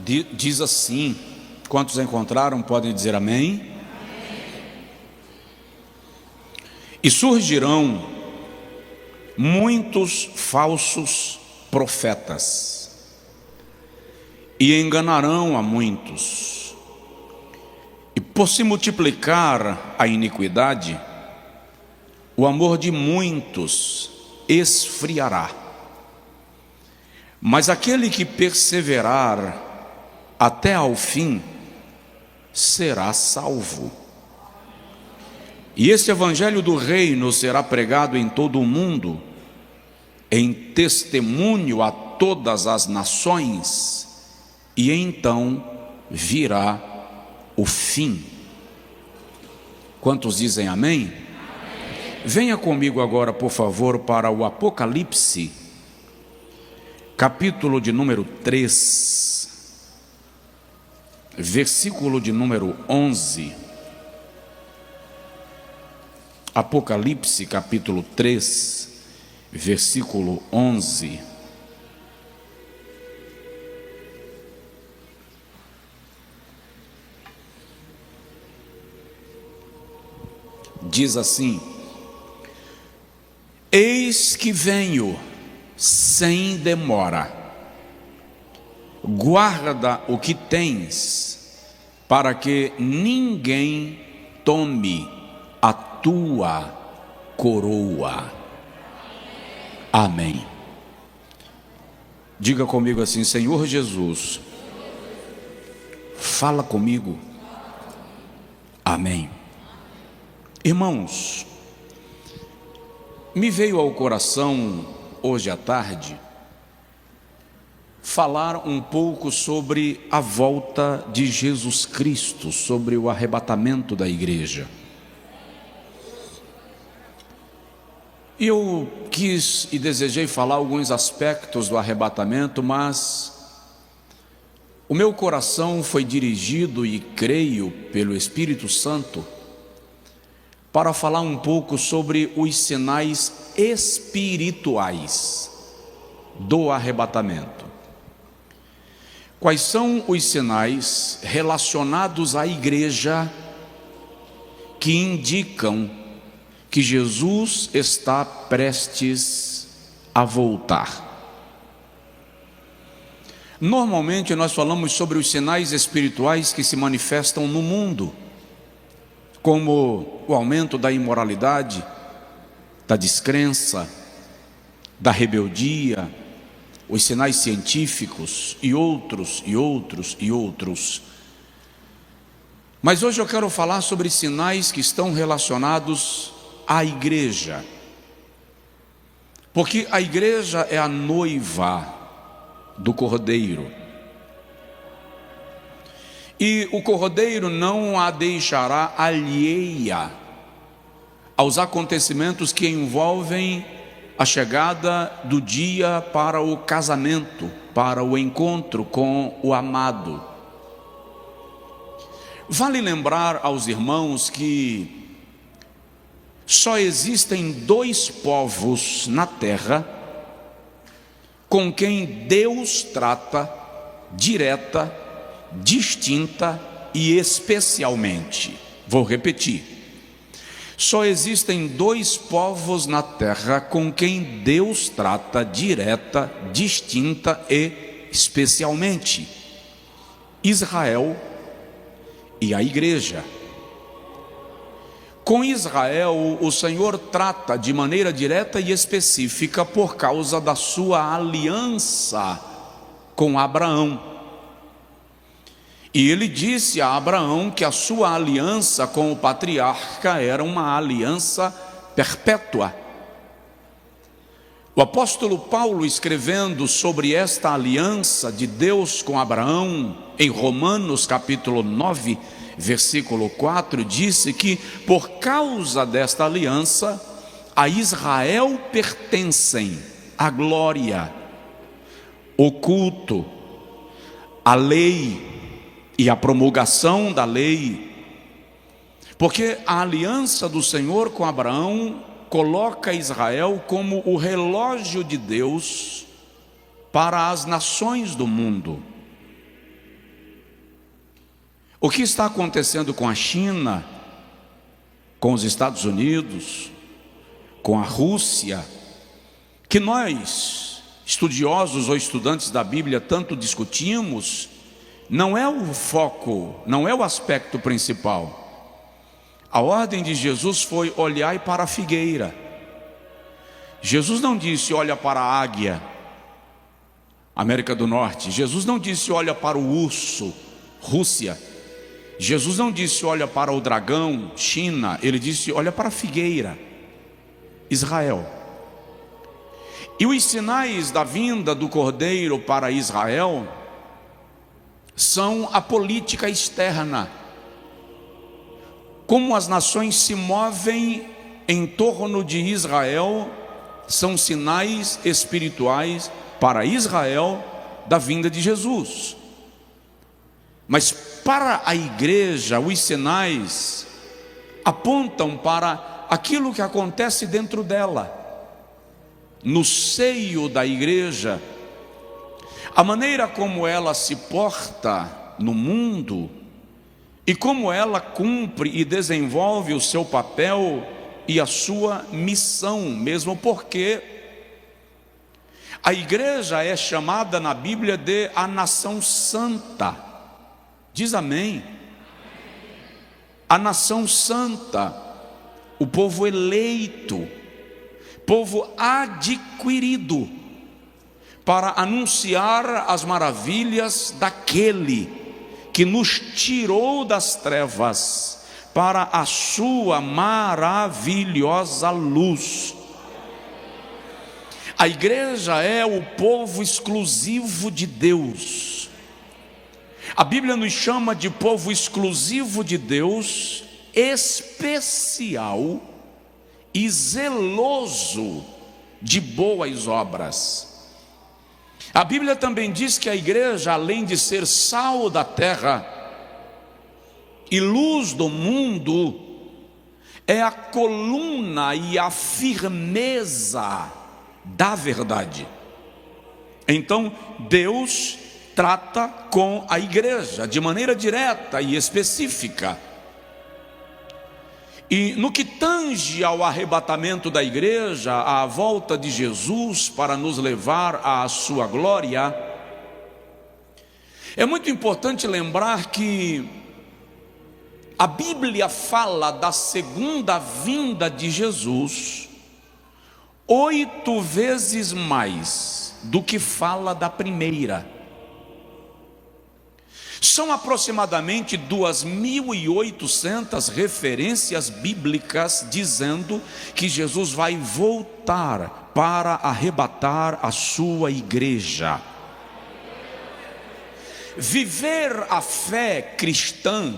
Diz assim: quantos encontraram podem dizer amém? E surgirão muitos falsos profetas e enganarão a muitos, e por se multiplicar a iniquidade, o amor de muitos esfriará. Mas aquele que perseverar até ao fim será salvo. E este evangelho do reino será pregado em todo o mundo, em testemunho a todas as nações, e então virá o fim. Quantos dizem amém? Amém. Venha comigo agora, por favor, para o Apocalipse, capítulo de número 3, versículo de número 11. Apocalipse, capítulo 3, versículo 11. Diz assim: eis que venho sem demora, guarda o que tens, para que ninguém tome a tua coroa. Amém. Diga comigo assim: Senhor Jesus, fala comigo. Amém. Irmãos, me veio ao coração hoje à tarde falar um pouco sobre a volta de Jesus Cristo, sobre o arrebatamento da igreja. E eu quis e desejei falar alguns aspectos do arrebatamento, mas o meu coração foi dirigido, e creio pelo Espírito Santo, para falar um pouco sobre os sinais espirituais do arrebatamento. Quais são os sinais relacionados à igreja que indicam que Jesus está prestes a voltar? Normalmente nós falamos sobre os sinais espirituais que se manifestam no mundo, como o aumento da imoralidade, da descrença, da rebeldia, os sinais científicos e outros, e outros, e outros. Mas hoje eu quero falar sobre sinais que estão relacionados à igreja, porque a igreja é a noiva do Cordeiro, e o Cordeiro não a deixará alheia aos acontecimentos que envolvem a chegada do dia para o casamento, para o encontro com o amado. Vale lembrar aos irmãos que só existem dois povos na terra com quem Deus trata direta, distinta e especialmente. Vou repetir: só existem dois povos na terra com quem Deus trata direta, distinta e especialmente: Israel e a igreja. Com Israel, o Senhor trata de maneira direta e específica por causa da sua aliança com Abraão. E ele disse a Abraão que a sua aliança com o patriarca era uma aliança perpétua. O apóstolo Paulo, escrevendo sobre esta aliança de Deus com Abraão, em Romanos capítulo 9, versículo 4, disse que por causa desta aliança, a Israel pertencem a glória, o culto, a lei e a promulgação da lei, porque a aliança do Senhor com Abraão coloca Israel como o relógio de Deus para as nações do mundo. O que está acontecendo com a China, com os Estados Unidos, com a Rússia, que nós, estudiosos ou estudantes da Bíblia, tanto discutimos, não é o foco, não é o aspecto principal. A ordem de Jesus foi: olhai para a figueira. Jesus não disse: olha para a águia, América do Norte. Jesus não disse: olha para o urso, Rússia. Jesus não disse: olha para o dragão, China. Ele disse: olha para a figueira, Israel. E os sinais da vinda do Cordeiro para Israel são a política externa. Como as nações se movem em torno de Israel, são sinais espirituais para Israel da vinda de Jesus. Mas para a igreja, os sinais apontam para aquilo que acontece dentro dela, no seio da igreja, a maneira como ela se porta no mundo e como ela cumpre e desenvolve o seu papel e a sua missão, mesmo porque a igreja é chamada na Bíblia de a nação santa. Diz amém. A nação santa, o povo eleito, povo adquirido para anunciar as maravilhas daquele que nos tirou das trevas para a sua maravilhosa luz. A igreja é o povo exclusivo de Deus. A Bíblia nos chama de povo exclusivo de Deus, especial e zeloso de boas obras. A Bíblia também diz que a igreja, além de ser sal da terra e luz do mundo, é a coluna e a firmeza da verdade. Então Deus trata com a igreja de maneira direta e específica. E no que tange ao arrebatamento da igreja, à volta de Jesus para nos levar à sua glória, é muito importante lembrar que a Bíblia fala da segunda vinda de Jesus 8 vezes mais do que fala da primeira. São aproximadamente 2.800 referências bíblicas dizendo que Jesus vai voltar para arrebatar a sua igreja. Viver a fé cristã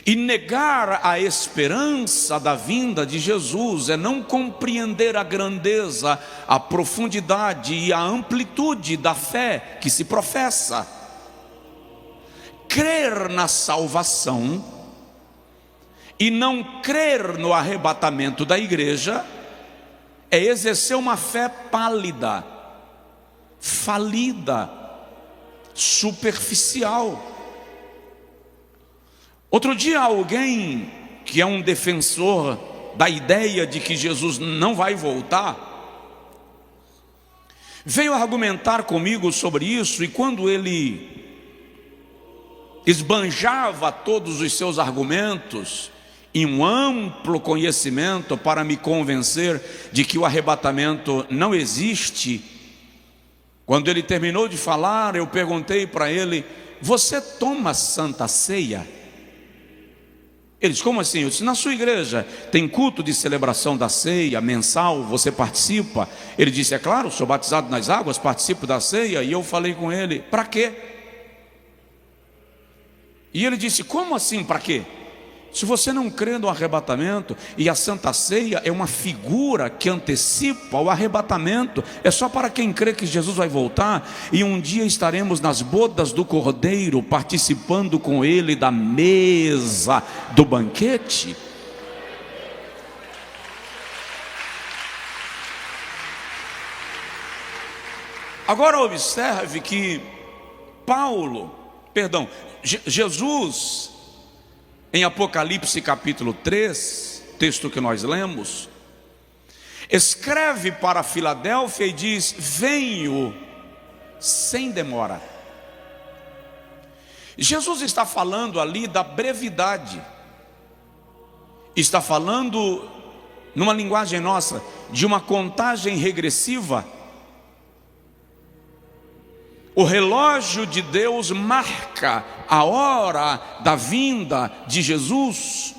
e negar a esperança da vinda de Jesus é não compreender a grandeza, a profundidade e a amplitude da fé que se professa. Crer na salvação e não crer no arrebatamento da igreja é exercer uma fé pálida, falida, superficial. Outro dia alguém que é um defensor da ideia de que Jesus não vai voltar, veio argumentar comigo sobre isso, e quando ele esbanjava todos os seus argumentos em um amplo conhecimento para me convencer de que o arrebatamento não existe, quando ele terminou de falar, eu perguntei para ele: você toma Santa Ceia? Ele disse: como assim? Eu disse: na sua igreja tem culto de celebração da ceia mensal, você participa? Ele disse: é claro, sou batizado nas águas, participo da ceia. E eu falei com ele: para quê? E ele disse: como assim, para quê? Se você não crê no arrebatamento, e a Santa Ceia é uma figura que antecipa o arrebatamento, é só para quem crê que Jesus vai voltar, e um dia estaremos nas bodas do Cordeiro, participando com ele da mesa do banquete. Agora observe que Paulo, Jesus, em Apocalipse capítulo 3, texto que nós lemos, escreve para Filadélfia e diz: venho sem demora. Jesus está falando ali da brevidade, está falando, numa linguagem nossa, de uma contagem regressiva. O relógio de Deus marca a hora da vinda de Jesus.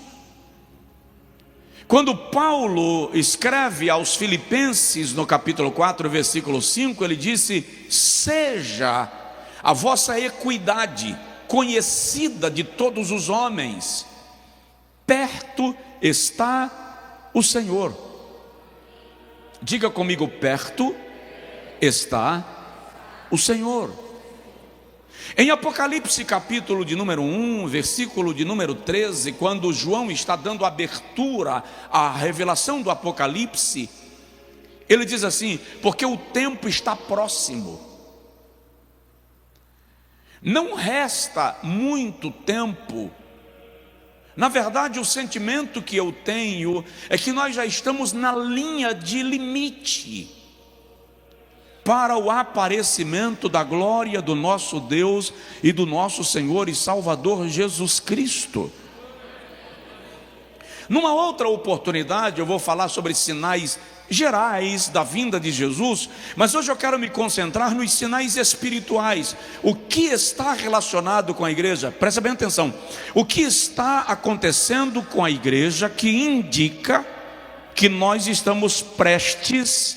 Quando Paulo escreve aos Filipenses, no capítulo 4, versículo 5, ele disse: seja a vossa equidade conhecida de todos os homens, perto está o Senhor. Diga comigo: perto está o Senhor. Em Apocalipse capítulo de número 1, versículo de número 13, quando João está dando abertura à revelação do Apocalipse, ele diz assim: porque o tempo está próximo. Não resta muito tempo. Na verdade, o sentimento que eu tenho é que nós já estamos na linha de limite para o aparecimento da glória do nosso Deus e do nosso Senhor e Salvador Jesus Cristo. Numa outra oportunidade eu vou falar sobre sinais gerais da vinda de Jesus, mas hoje eu quero me concentrar nos sinais espirituais. O que está relacionado com a igreja? Presta bem atenção. O que está acontecendo com a igreja que indica que nós estamos prestes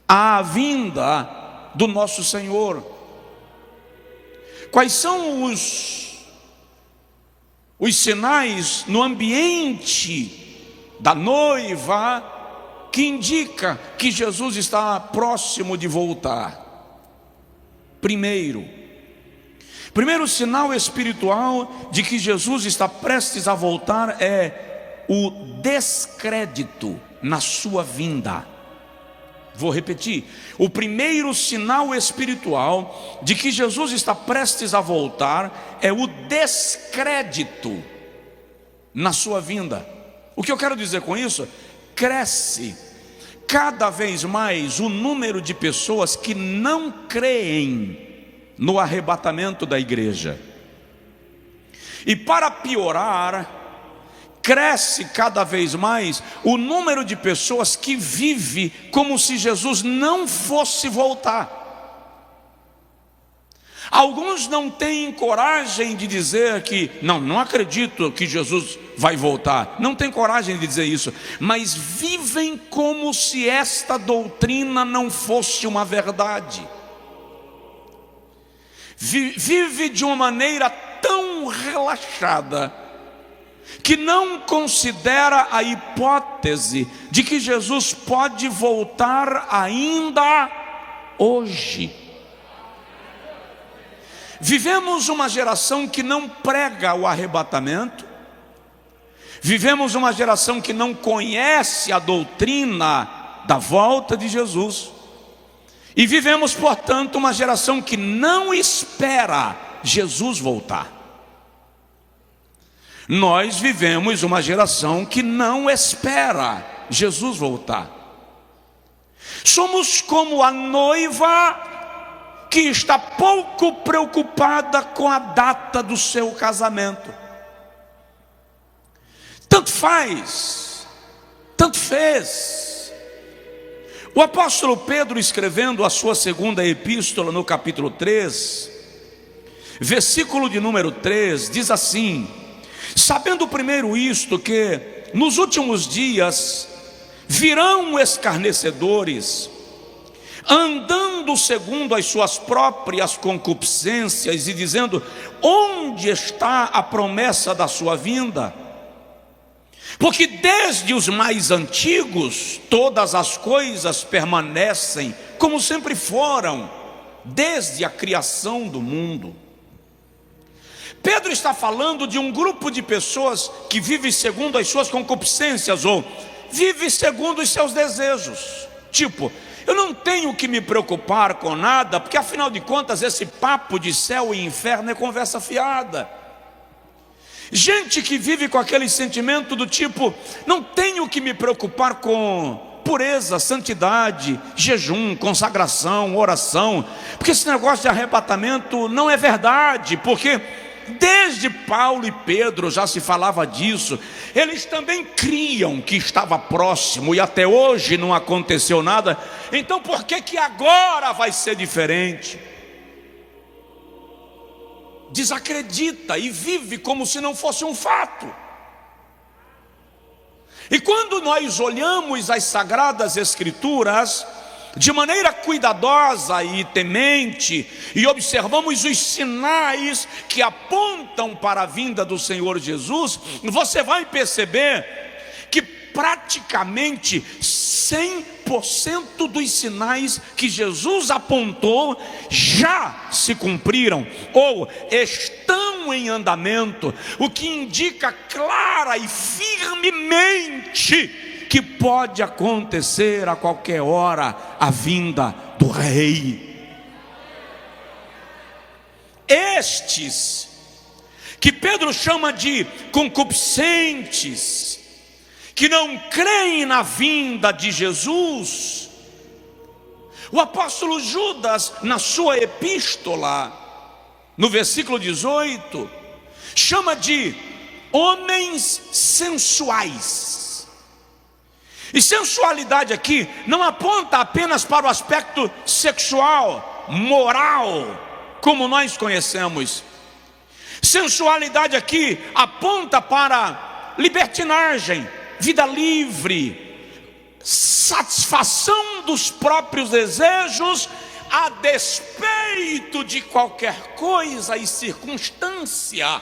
à vinda do nosso Senhor? Quais são os sinais no ambiente da noiva que indica que Jesus está próximo de voltar? Primeiro sinal espiritual de que Jesus está prestes a voltar é o descrédito na sua vinda. Vou repetir: o primeiro sinal espiritual de que Jesus está prestes a voltar é o descrédito na sua vinda. O que eu quero dizer com isso? Cresce cada vez mais o número de pessoas que não creem no arrebatamento da igreja. E para piorar, cresce cada vez mais o número de pessoas que vive como se Jesus não fosse voltar. Alguns não têm coragem de dizer que não acredito que Jesus vai voltar. Não tem coragem de dizer isso, mas vivem como se esta doutrina não fosse uma verdade. Vive de uma maneira tão relaxada que não considera a hipótese de que Jesus pode voltar ainda hoje. Vivemos uma geração que não prega o arrebatamento, vivemos uma geração que não conhece a doutrina da volta de Jesus, e vivemos, portanto, uma geração que não espera Jesus voltar. Nós vivemos uma geração que não espera Jesus voltar. Somos como a noiva que está pouco preocupada com a data do seu casamento. Tanto faz, tanto fez. O apóstolo Pedro, escrevendo a sua segunda epístola, no capítulo 3, versículo de número 3, diz assim: sabendo primeiro isto, que nos últimos dias virão escarnecedores, andando segundo as suas próprias concupiscências, e dizendo: onde está a promessa da sua vinda? Porque desde os mais antigos todas as coisas permanecem como sempre foram, desde a criação do mundo. Pedro está falando de um grupo de pessoas que vive segundo as suas concupiscências, ou vive segundo os seus desejos. Tipo, Eu não tenho que me preocupar com nada, porque afinal de contas esse papo de céu e inferno é conversa fiada. Gente que vive com aquele sentimento do tipo: não tenho que me preocupar com pureza, santidade, jejum, consagração, oração, porque esse negócio de arrebatamento não é verdade, porque desde Paulo e Pedro já se falava disso. Eles também criam que estava próximo e até hoje não aconteceu nada. Então por que que agora vai ser diferente? Desacredita e vive como se não fosse um fato. E quando nós olhamos as Sagradas Escrituras de maneira cuidadosa e temente, e observamos os sinais que apontam para a vinda do Senhor Jesus, você vai perceber que praticamente 100% dos sinais que Jesus apontou já se cumpriram ou estão em andamento, o que indica clara e firmemente que pode acontecer a qualquer hora a vinda do Rei. Estes que Pedro chama de concupiscentes, que não creem na vinda de Jesus, o apóstolo Judas, na sua epístola, no versículo 18, chama de homens sensuais. E sensualidade aqui não aponta apenas para o aspecto sexual, moral, como nós conhecemos. Sensualidade aqui aponta para libertinagem, vida livre, satisfação dos próprios desejos a despeito de qualquer coisa e circunstância.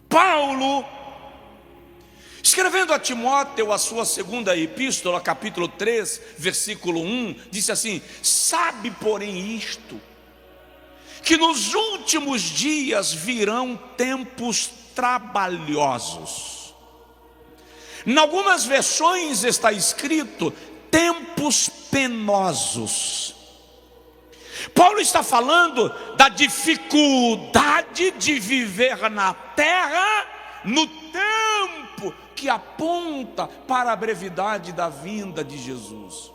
Paulo, escrevendo a Timóteo a sua segunda epístola, capítulo 3, versículo 1, disse assim: sabe, porém, isto, que nos últimos dias virão tempos trabalhosos. Em algumas versões está escrito tempos penosos. Paulo está falando da dificuldade de viver na terra no tempo que aponta para a brevidade da vinda de Jesus.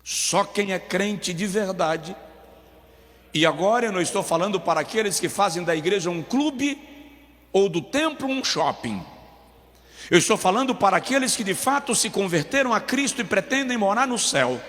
Só quem é crente de verdade, e agora eu não estou falando para aqueles que fazem da igreja um clube ou do templo um shopping. Eu estou falando para aqueles que de fato se converteram a Cristo e pretendem morar no céu.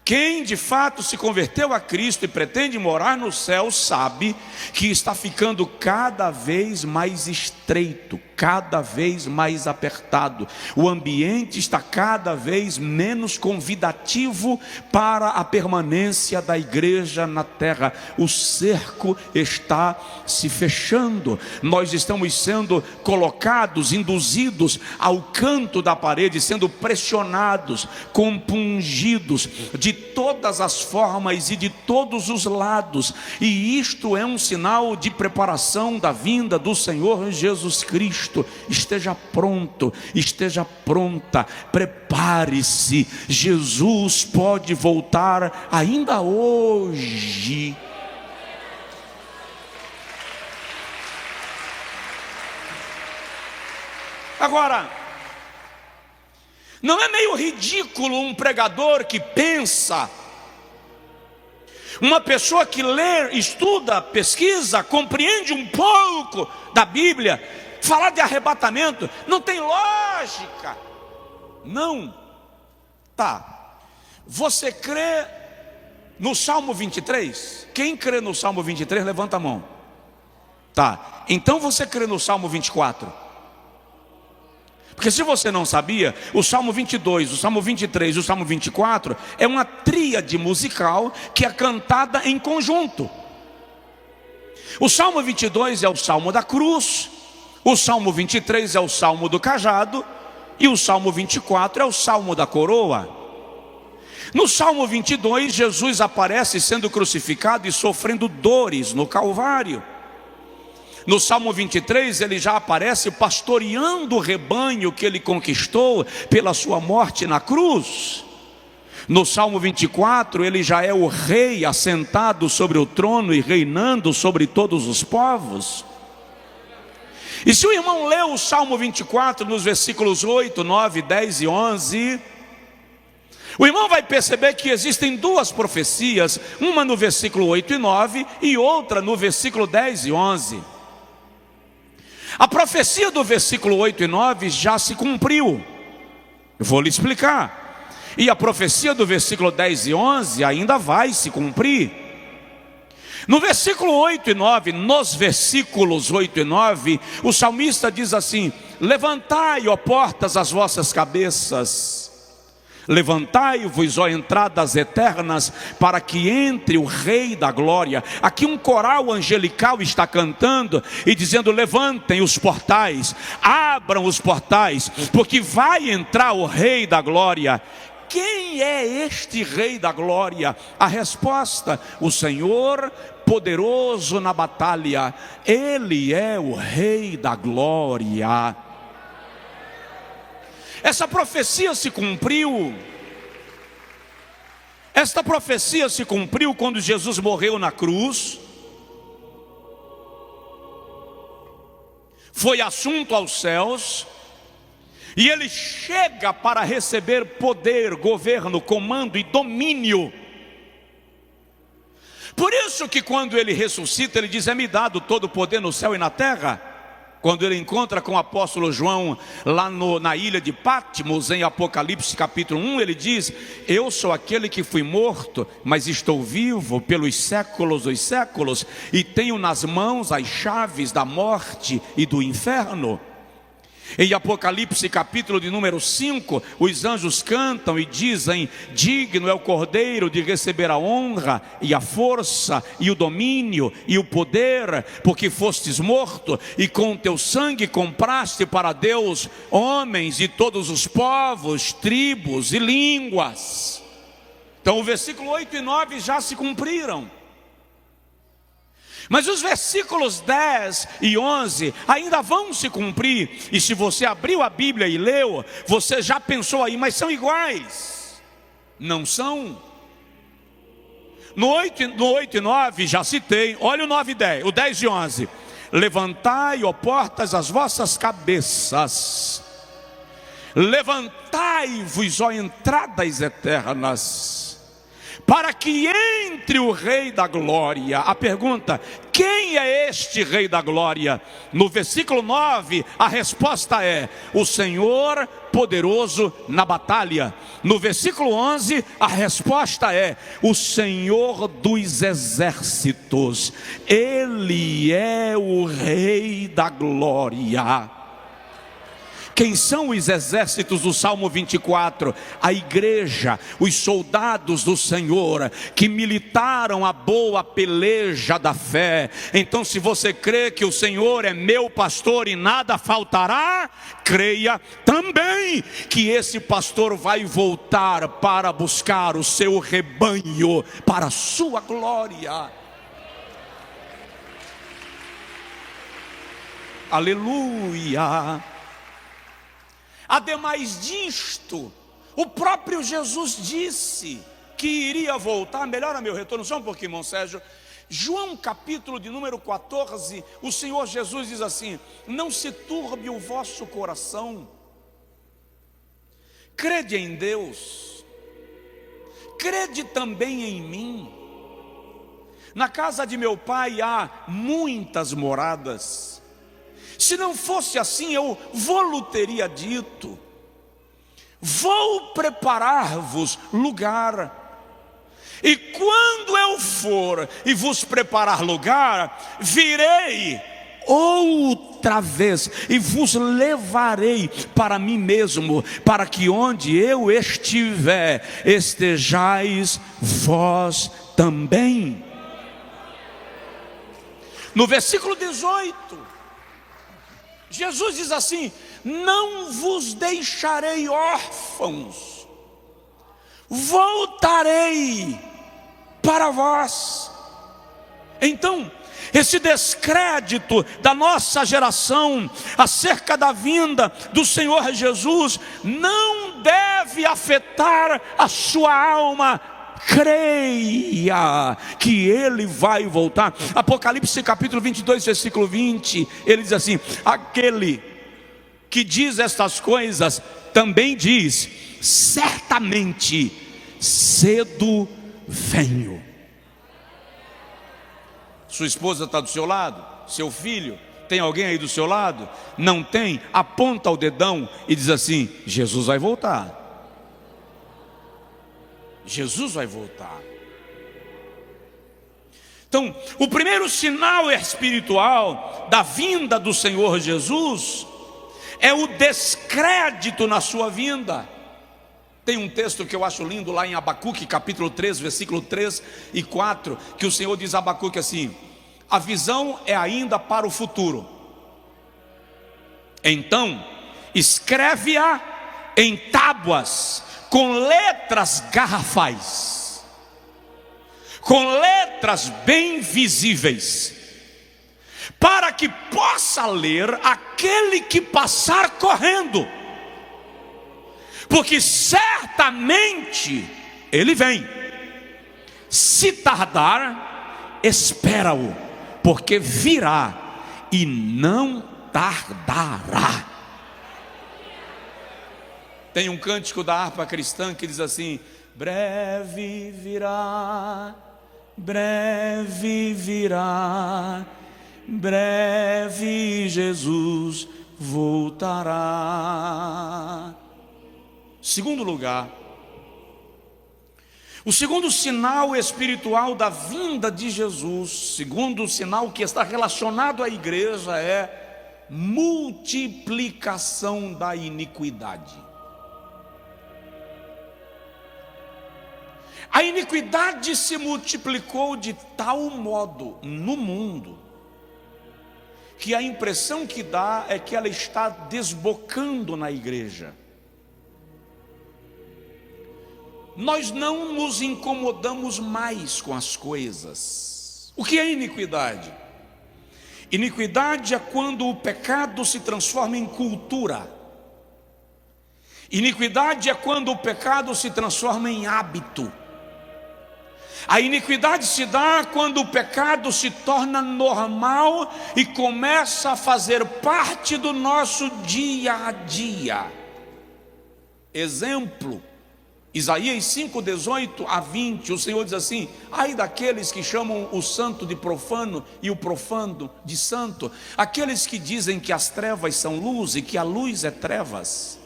Quem de fato se converteu a Cristo e pretende morar no céu sabe que está ficando cada vez mais estreito, cada vez mais apertado. O ambiente está cada vez menos convidativo para a permanência da igreja na terra. O cerco está se fechando. Nós estamos sendo colocados, induzidos ao canto da parede, sendo pressionados, compungidos de todas as formas e de todos os lados. E isto é um sinal de preparação da vinda do Senhor Jesus Cristo. Esteja pronto, esteja pronta, prepare-se. Jesus pode voltar ainda hoje. Agora, não é meio ridículo um pregador que pensa, uma pessoa que lê, estuda, pesquisa, compreende um pouco da Bíblia, falar de arrebatamento? Não tem lógica. Não. Tá. Você crê no Salmo 23? Quem crê no Salmo 23, levanta a mão. Tá. Então você crê no Salmo 24? Porque se você não sabia, o Salmo 22, o Salmo 23 e o Salmo 24 é uma tríade musical que é cantada em conjunto. O Salmo 22 é o Salmo da cruz, o Salmo 23 é o Salmo do cajado e o Salmo 24 é o Salmo da coroa. No Salmo 22, Jesus aparece sendo crucificado e sofrendo dores no Calvário. No Salmo 23 ele já aparece pastoreando o rebanho que ele conquistou pela sua morte na cruz. No Salmo 24 ele já é o rei assentado sobre o trono e reinando sobre todos os povos. E se o irmão lê o Salmo 24 nos versículos 8, 9, 10 e 11, o irmão vai perceber que existem duas profecias, uma no versículo 8 e 9 e outra no versículo 10 e 11. A profecia do versículo 8 e 9 já se cumpriu, eu vou lhe explicar. E a profecia do versículo 10 e 11 ainda vai se cumprir. No versículo 8 e 9, nos versículos 8 e 9, o salmista diz assim: levantai, ó portas, as vossas cabeças, levantai-vos, ó entradas eternas, para que entre o Rei da Glória. Aqui um coral angelical está cantando e dizendo: levantem os portais, abram os portais, porque vai entrar o Rei da Glória. Quem é este Rei da Glória? A resposta: o Senhor poderoso na batalha. Ele é o Rei da Glória. Essa profecia se cumpriu. Esta profecia se cumpriu quando Jesus morreu na cruz, foi assunto aos céus, e ele chega para receber poder, governo, comando e domínio. Por isso que quando ele ressuscita, ele diz: é-me dado todo o poder no céu e na terra. Quando ele encontra com o apóstolo João lá na ilha de Patmos, em Apocalipse capítulo 1, ele diz: eu sou aquele que fui morto, mas estou vivo pelos séculos dos séculos, e tenho nas mãos as chaves da morte e do inferno. Em Apocalipse capítulo de número 5, os anjos cantam e dizem: digno é o Cordeiro de receber a honra e a força e o domínio e o poder, porque fostes morto e com teu sangue compraste para Deus homens de todos os povos, tribos e línguas. Então o versículo 8 e 9 já se cumpriram. Mas os versículos 10 e 11 ainda vão se cumprir. E se você abriu a Bíblia e leu, você já pensou aí: mas são iguais? Não são. No 8 e 9 já citei. Olha o 9 e 10, o 10 e 11. Levantai, ó portas, as vossas cabeças, levantai-vos, ó entradas eternas, para que entre o Rei da Glória. A pergunta: quem é este Rei da Glória? No versículo 9, a resposta é: o Senhor poderoso na batalha. No versículo 11, a resposta é: o Senhor dos exércitos. Ele é o Rei da Glória. Quem são os exércitos do Salmo 24? A igreja, os soldados do Senhor, que militaram a boa peleja da fé. Então, se você crê que o Senhor é meu pastor e nada faltará, creia também que esse pastor vai voltar para buscar o seu rebanho para a sua glória. Aleluia. Ademais disto, o próprio Jesus disse que iria voltar. Melhora meu retorno só um pouquinho, irmão Sérgio. João capítulo de número 14, o Senhor Jesus diz assim: não se turbe o vosso coração, crede em Deus, crede também em mim. Na casa de meu pai há muitas moradas. Se não fosse assim, eu vou-lhe teria dito: vou preparar-vos lugar. E quando eu for e vos preparar lugar, virei outra vez e vos levarei para mim mesmo, para que onde eu estiver, estejais vós também. No versículo 18, Jesus diz assim: não vos deixarei órfãos, voltarei para vós. Então, esse descrédito da nossa geração acerca da vinda do Senhor Jesus não deve afetar a sua alma. Creia que Ele vai voltar. Apocalipse capítulo 22, versículo 20, ele diz assim: aquele que diz estas coisas também diz: certamente cedo venho. Sua esposa está do seu lado? Seu filho? Tem alguém aí do seu lado? Não tem? Aponta o dedão e diz assim: Jesus vai voltar. Jesus vai voltar. Então, o primeiro sinal espiritual da vinda do Senhor Jesus é o descrédito na sua vinda. Tem um texto que eu acho lindo lá em Abacuque, capítulo 3, versículo 3 e 4, que o Senhor diz a Abacuque assim: a visão é ainda para o futuro, então escreve-a em tábuas, com letras garrafais, com letras bem visíveis, para que possa ler aquele que passar correndo, porque certamente ele vem. Se tardar, espera-o, porque virá e não tardará. Tem um cântico da harpa cristã que diz assim: breve virá, breve virá, breve Jesus voltará. Segundo lugar, o segundo sinal espiritual da vinda de Jesus, segundo sinal que está relacionado à igreja, é multiplicação da iniquidade. A iniquidade se multiplicou de tal modo no mundo, que a impressão que dá é que ela está desbocando na igreja. Nós não nos incomodamos mais com as coisas. O que é iniquidade? Iniquidade é quando o pecado se transforma em cultura. Iniquidade é quando o pecado se transforma em hábito. A iniquidade se dá quando o pecado se torna normal e começa a fazer parte do nosso dia a dia. Exemplo, Isaías 5, 18 a 20, o Senhor diz assim: ai daqueles que chamam o santo de profano e o profano de santo, aqueles que dizem que as trevas são luz e que a luz é trevas.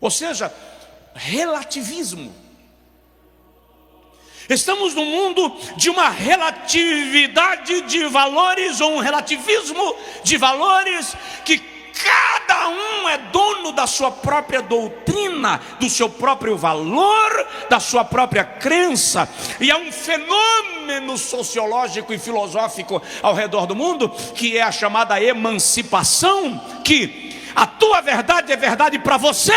Ou seja, relativismo. Estamos num mundo de uma relatividade de valores, ou um relativismo de valores, que cada um é dono da sua própria doutrina, do seu próprio valor, da sua própria crença. E há um fenômeno sociológico e filosófico ao redor do mundo, que é a chamada emancipação, que a tua verdade é verdade para você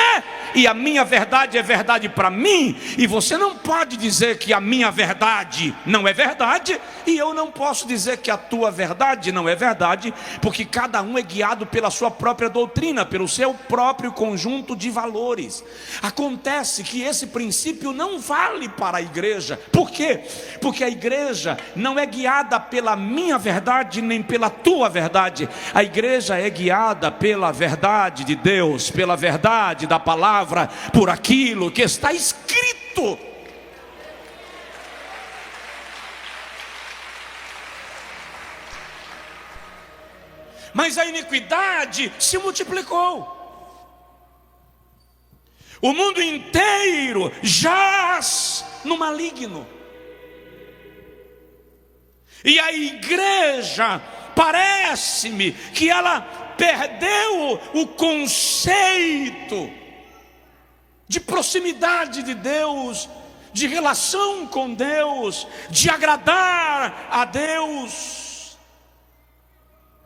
e a minha verdade é verdade para mim, e você não pode dizer que a minha verdade não é verdade, e eu não posso dizer que a tua verdade não é verdade, porque cada um é guiado pela sua própria doutrina, pelo seu próprio conjunto de valores. Acontece que esse princípio não vale para a igreja. Por quê? Porque a igreja não é guiada pela minha verdade nem pela tua verdade. A igreja é guiada pela verdade de Deus, pela verdade da palavra, por aquilo que está escrito. Mas a iniquidade se multiplicou. O mundo inteiro jaz no maligno. E a igreja, parece-me que ela perdeu o conceito de proximidade de Deus, de relação com Deus, de agradar a Deus.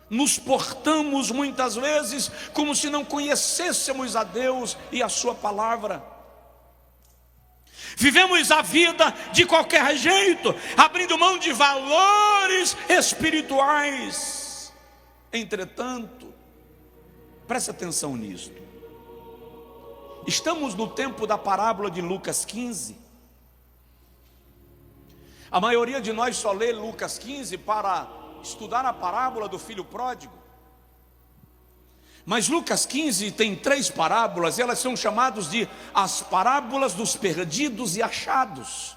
Nos portamos muitas vezes como se não conhecêssemos a Deus e a sua palavra. Vivemos a vida de qualquer jeito, abrindo mão de valores espirituais. Entretanto, preste atenção nisto. Estamos no tempo da parábola de Lucas 15. A maioria de nós só lê Lucas 15 para estudar a parábola do filho pródigo. Mas Lucas 15 tem 3 parábolas, e elas são chamadas de as parábolas dos perdidos e achados.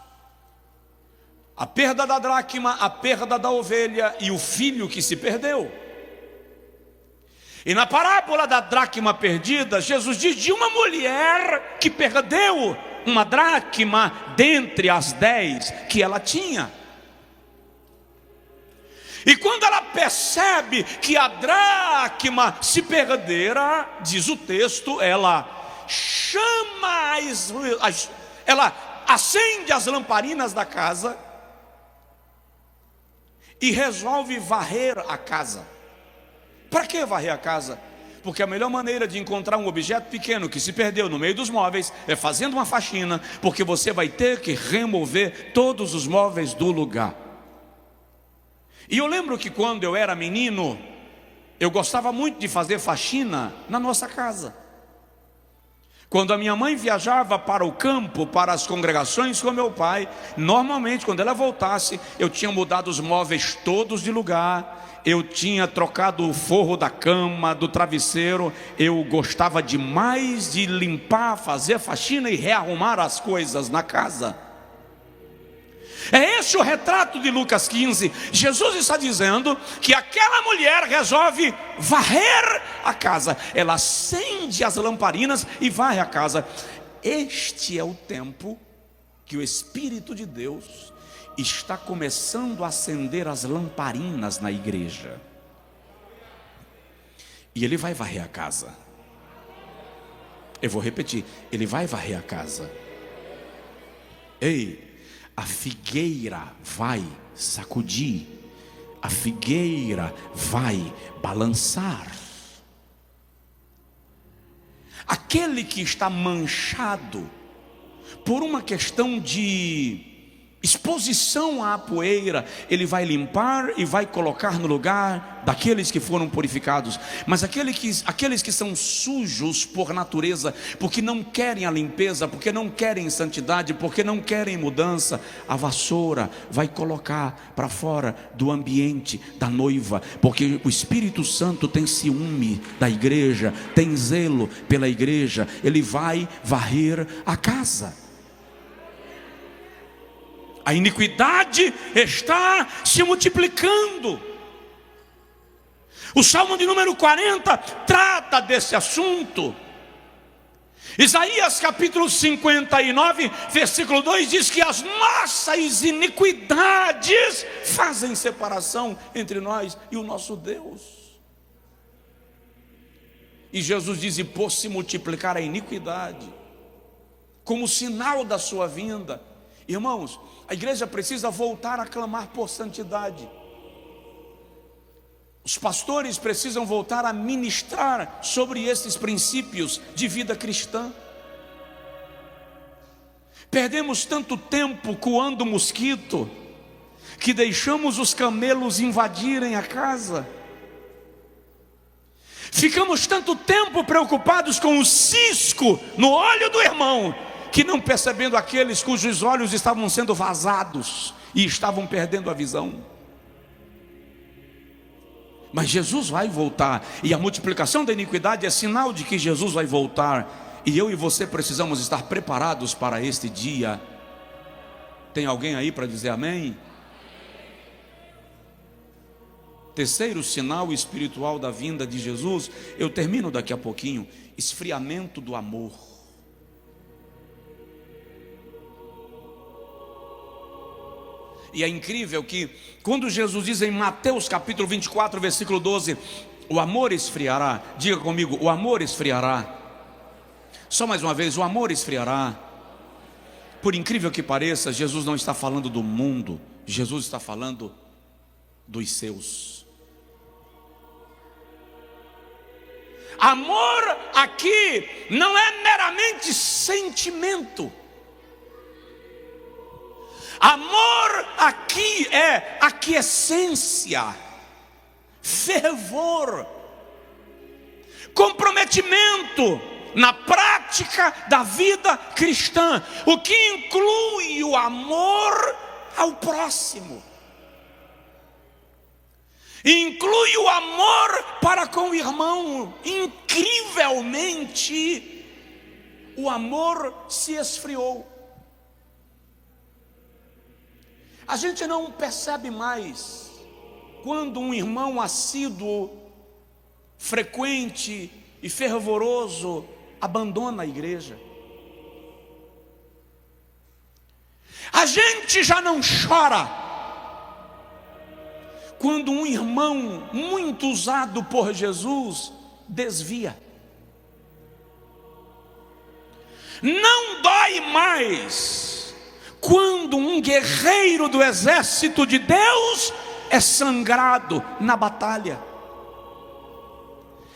A perda da dracma, a perda da ovelha e o filho que se perdeu. E na parábola da dracma perdida, Jesus diz de uma mulher que perdeu uma dracma dentre as 10 que ela tinha. E quando ela percebe que a dracma se perdera, diz o texto, ela chama ela acende as lamparinas da casa e resolve varrer a casa. Para que varrer a casa? Porque a melhor maneira de encontrar um objeto pequeno que se perdeu no meio dos móveis é fazendo uma faxina, porque você vai ter que remover todos os móveis do lugar. E eu lembro que quando eu era menino, eu gostava muito de fazer faxina na nossa casa. Quando a minha mãe viajava para o campo, para as congregações com meu pai, normalmente quando ela voltasse, eu tinha mudado os móveis todos de lugar, eu tinha trocado o forro da cama, do travesseiro, eu gostava demais de limpar, fazer faxina e rearrumar as coisas na casa. É esse o retrato de Lucas 15. Jesus está dizendo que aquela mulher resolve varrer a casa. Ela acende as lamparinas e varre a casa. Este é o tempo que o Espírito de Deus está começando a acender as lamparinas na igreja. E Ele vai varrer a casa. Eu vou repetir, Ele vai varrer a casa. Ei, a figueira vai sacudir, a figueira vai balançar. Aquele que está manchado por uma questão de exposição à poeira, ele vai limpar e vai colocar no lugar daqueles que foram purificados. Mas aqueles que são sujos por natureza, porque não querem a limpeza, porque não querem santidade, porque não querem mudança, a vassoura vai colocar para fora do ambiente da noiva, porque o Espírito Santo tem ciúme da igreja, tem zelo pela igreja. Ele vai varrer a casa. A iniquidade está se multiplicando. O Salmo de número 40 trata desse assunto. Isaías capítulo 59, versículo 2 diz que as nossas iniquidades fazem separação entre nós e o nosso Deus. E Jesus diz: e por se multiplicar a iniquidade, como sinal da sua vinda. Irmãos, a igreja precisa voltar a clamar por santidade. Os pastores precisam voltar a ministrar sobre esses princípios de vida cristã. Perdemos tanto tempo coando mosquito, que deixamos os camelos invadirem a casa. Ficamos tanto tempo preocupados com o cisco no olho do irmão, que não percebendo aqueles cujos olhos estavam sendo vazados e estavam perdendo a visão. Mas Jesus vai voltar, e a multiplicação da iniquidade é sinal de que Jesus vai voltar, e eu e você precisamos estar preparados para este dia. Tem alguém aí para dizer amém? Terceiro sinal espiritual da vinda de Jesus, eu termino daqui a pouquinho: esfriamento do amor. E é incrível que quando Jesus diz em Mateus capítulo 24, versículo 12, o amor esfriará. Diga comigo, o amor esfriará. Só mais uma vez, o amor esfriará. Por incrível que pareça, Jesus não está falando do mundo, Jesus está falando dos seus. Amor aqui não é meramente sentimento. Amor aqui é aquiescência, fervor, comprometimento na prática da vida cristã, o que inclui o amor ao próximo, inclui o amor para com o irmão. Incrivelmente, o amor se esfriou. A gente não percebe mais quando um irmão assíduo, frequente e fervoroso abandona a igreja. A gente já não chora quando um irmão muito usado por Jesus desvia. Não dói mais quando um guerreiro do exército de Deus é sangrado na batalha.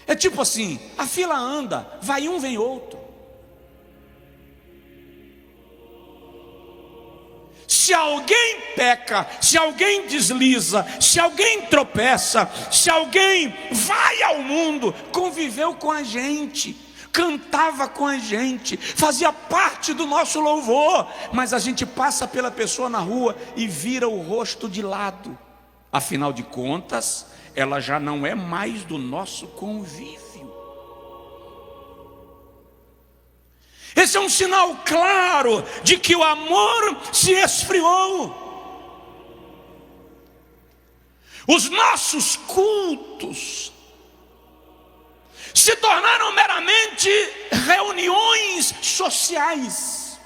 É tipo assim, a fila anda, vai um, vem outro. Se alguém peca, se alguém desliza, se alguém tropeça, se alguém vai ao mundo, conviveu com a gente, cantava com a gente, fazia parte do nosso louvor, mas a gente passa pela pessoa na rua e vira o rosto de lado. Afinal de contas, ela já não é mais do nosso convívio. Esse é um sinal claro de que o amor se esfriou. Os nossos cultos se tornaram meramente reuniões sociais.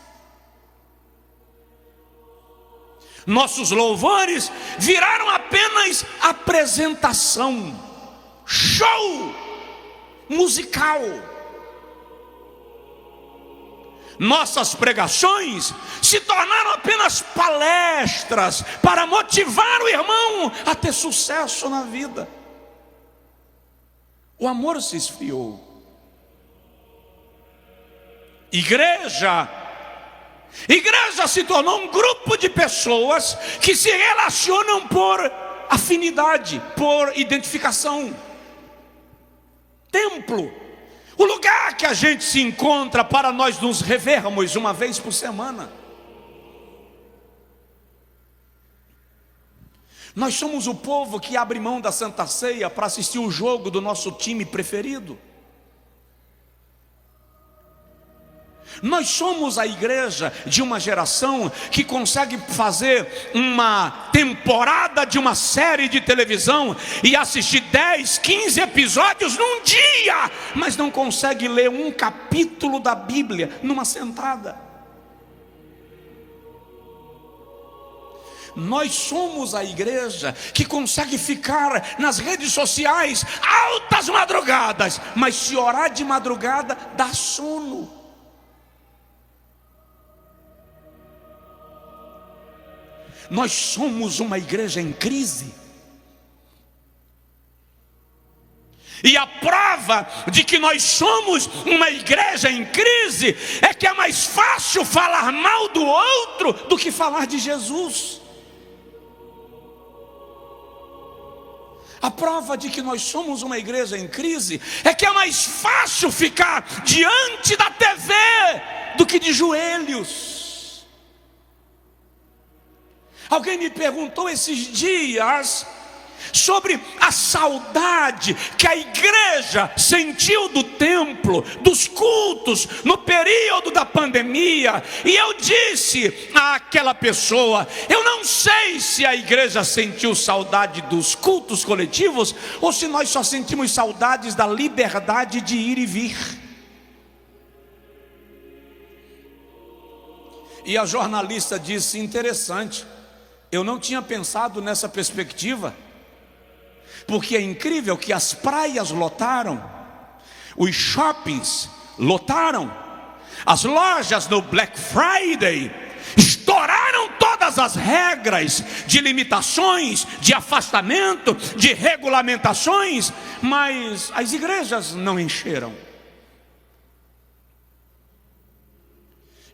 Nossos louvores viraram apenas apresentação, show musical. Nossas pregações se tornaram apenas palestras para motivar o irmão a ter sucesso na vida. O amor se esfriou. Igreja se tornou um grupo de pessoas que se relacionam por afinidade, por identificação. Templo, o lugar que a gente se encontra para nós nos revermos uma vez por semana. Nós somos o povo que abre mão da Santa Ceia para assistir o jogo do nosso time preferido. Nós somos a igreja de uma geração que consegue fazer uma temporada de uma série de televisão e assistir 10, 15 episódios num dia, mas não consegue ler um capítulo da Bíblia numa sentada. Nós somos a igreja que consegue ficar nas redes sociais altas madrugadas, mas se orar de madrugada dá sono. Nós somos uma igreja em crise. E a prova de que nós somos uma igreja em crise é que é mais fácil falar mal do outro do que falar de Jesus. A prova de que nós somos uma igreja em crise é que é mais fácil ficar diante da TV do que de joelhos. Alguém me perguntou esses dias sobre a saudade que a igreja sentiu do templo, dos cultos, no período da pandemia. E eu disse àquela pessoa: eu não sei se a igreja sentiu saudade dos cultos coletivos ou se nós só sentimos saudades da liberdade de ir e vir. E a jornalista disse: interessante, eu não tinha pensado nessa perspectiva, porque é incrível que as praias lotaram, os shoppings lotaram, as lojas no Black Friday estouraram todas as regras de limitações, de afastamento, de regulamentações, mas as igrejas não encheram.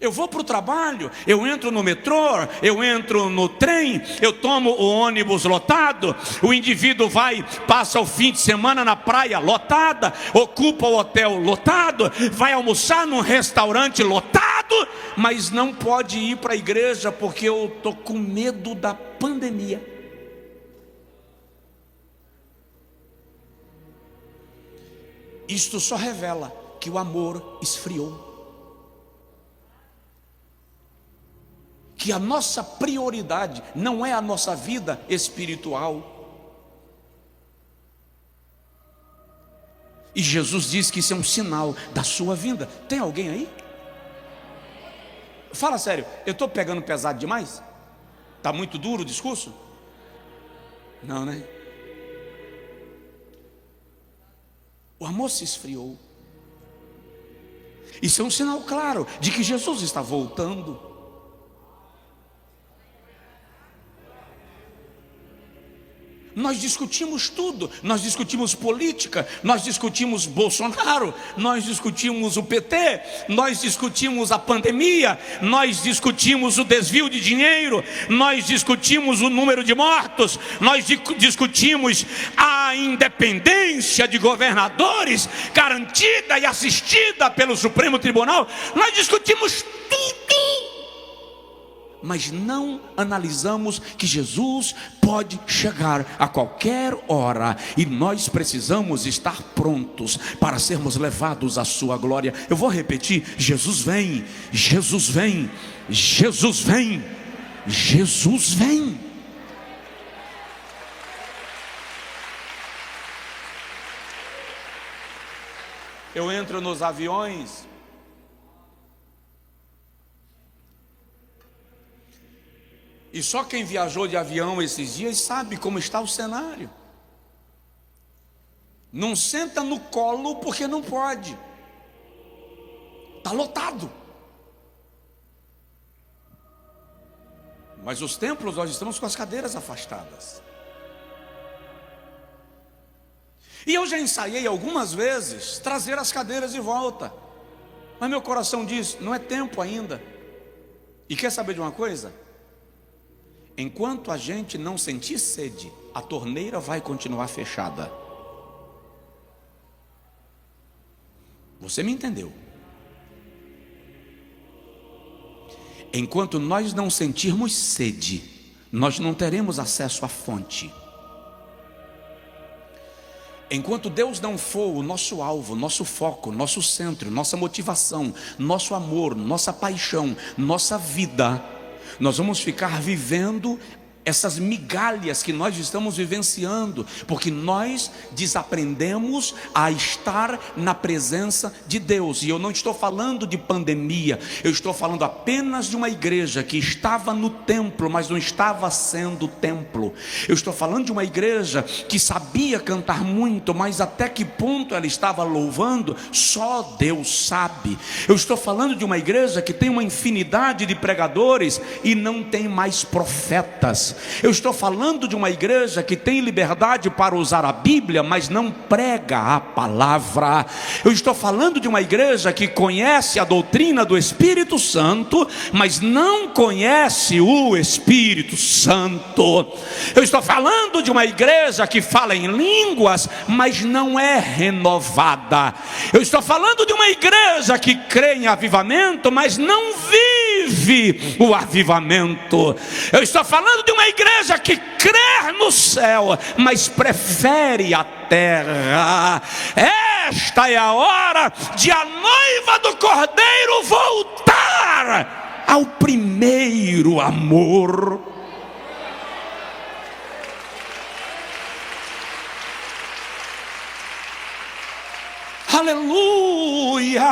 Eu vou para o trabalho, eu entro no metrô, eu entro no trem, eu tomo o ônibus lotado, o indivíduo passa o fim de semana na praia lotada, ocupa o hotel lotado, vai almoçar num restaurante lotado, mas não pode ir para a igreja porque eu estou com medo da pandemia. Isto só revela que o amor esfriou. Que a nossa prioridade não é a nossa vida espiritual. E Jesus diz que isso é um sinal da sua vinda. Tem alguém aí? Fala sério, eu estou pegando pesado demais? Está muito duro o discurso? Não, né? O amor se esfriou. Isso é um sinal claro de que Jesus está voltando. Nós discutimos tudo, nós discutimos política, nós discutimos Bolsonaro, nós discutimos o PT, nós discutimos a pandemia, nós discutimos o desvio de dinheiro, nós discutimos o número de mortos, nós discutimos a independência de governadores garantida e assistida pelo Supremo Tribunal, nós discutimos tudo. Mas não analisamos que Jesus pode chegar a qualquer hora e nós precisamos estar prontos para sermos levados à sua glória. Eu vou repetir: Jesus vem, Jesus vem, Jesus vem, Jesus vem. Eu entro nos aviões, e só quem viajou de avião esses dias sabe como está o cenário. Não senta no colo porque não pode. Está lotado. Mas os templos nós estamos com as cadeiras afastadas. E eu já ensaiei algumas vezes trazer as cadeiras de volta. Mas meu coração diz, não é tempo ainda. E quer saber de uma coisa? Enquanto a gente não sentir sede, a torneira vai continuar fechada. Você me entendeu? Enquanto nós não sentirmos sede, nós não teremos acesso à fonte. Enquanto Deus não for o nosso alvo, nosso foco, nosso centro, nossa motivação, nosso amor, nossa paixão, nossa vida, nós vamos ficar vivendo essas migalhas que nós estamos vivenciando, porque nós desaprendemos a estar na presença de Deus. E eu não estou falando de pandemia, eu estou falando apenas de uma igreja que estava no templo, mas não estava sendo templo. Eu estou falando de uma igreja que sabia cantar muito, mas até que ponto ela estava louvando, só Deus sabe. Eu estou falando de uma igreja que tem uma infinidade de pregadores e não tem mais profetas. Eu estou falando de uma igreja que tem liberdade para usar a Bíblia, mas não prega a palavra. Eu estou falando de uma igreja que conhece a doutrina do Espírito Santo, mas não conhece o Espírito Santo. Eu estou falando de uma igreja que fala em línguas, mas não é renovada. Eu estou falando de uma igreja que crê em avivamento, mas não vive o avivamento. Eu estou falando de uma igreja que crê no céu, mas prefere a terra. Esta é a hora de a noiva do Cordeiro voltar ao primeiro amor. Aleluia!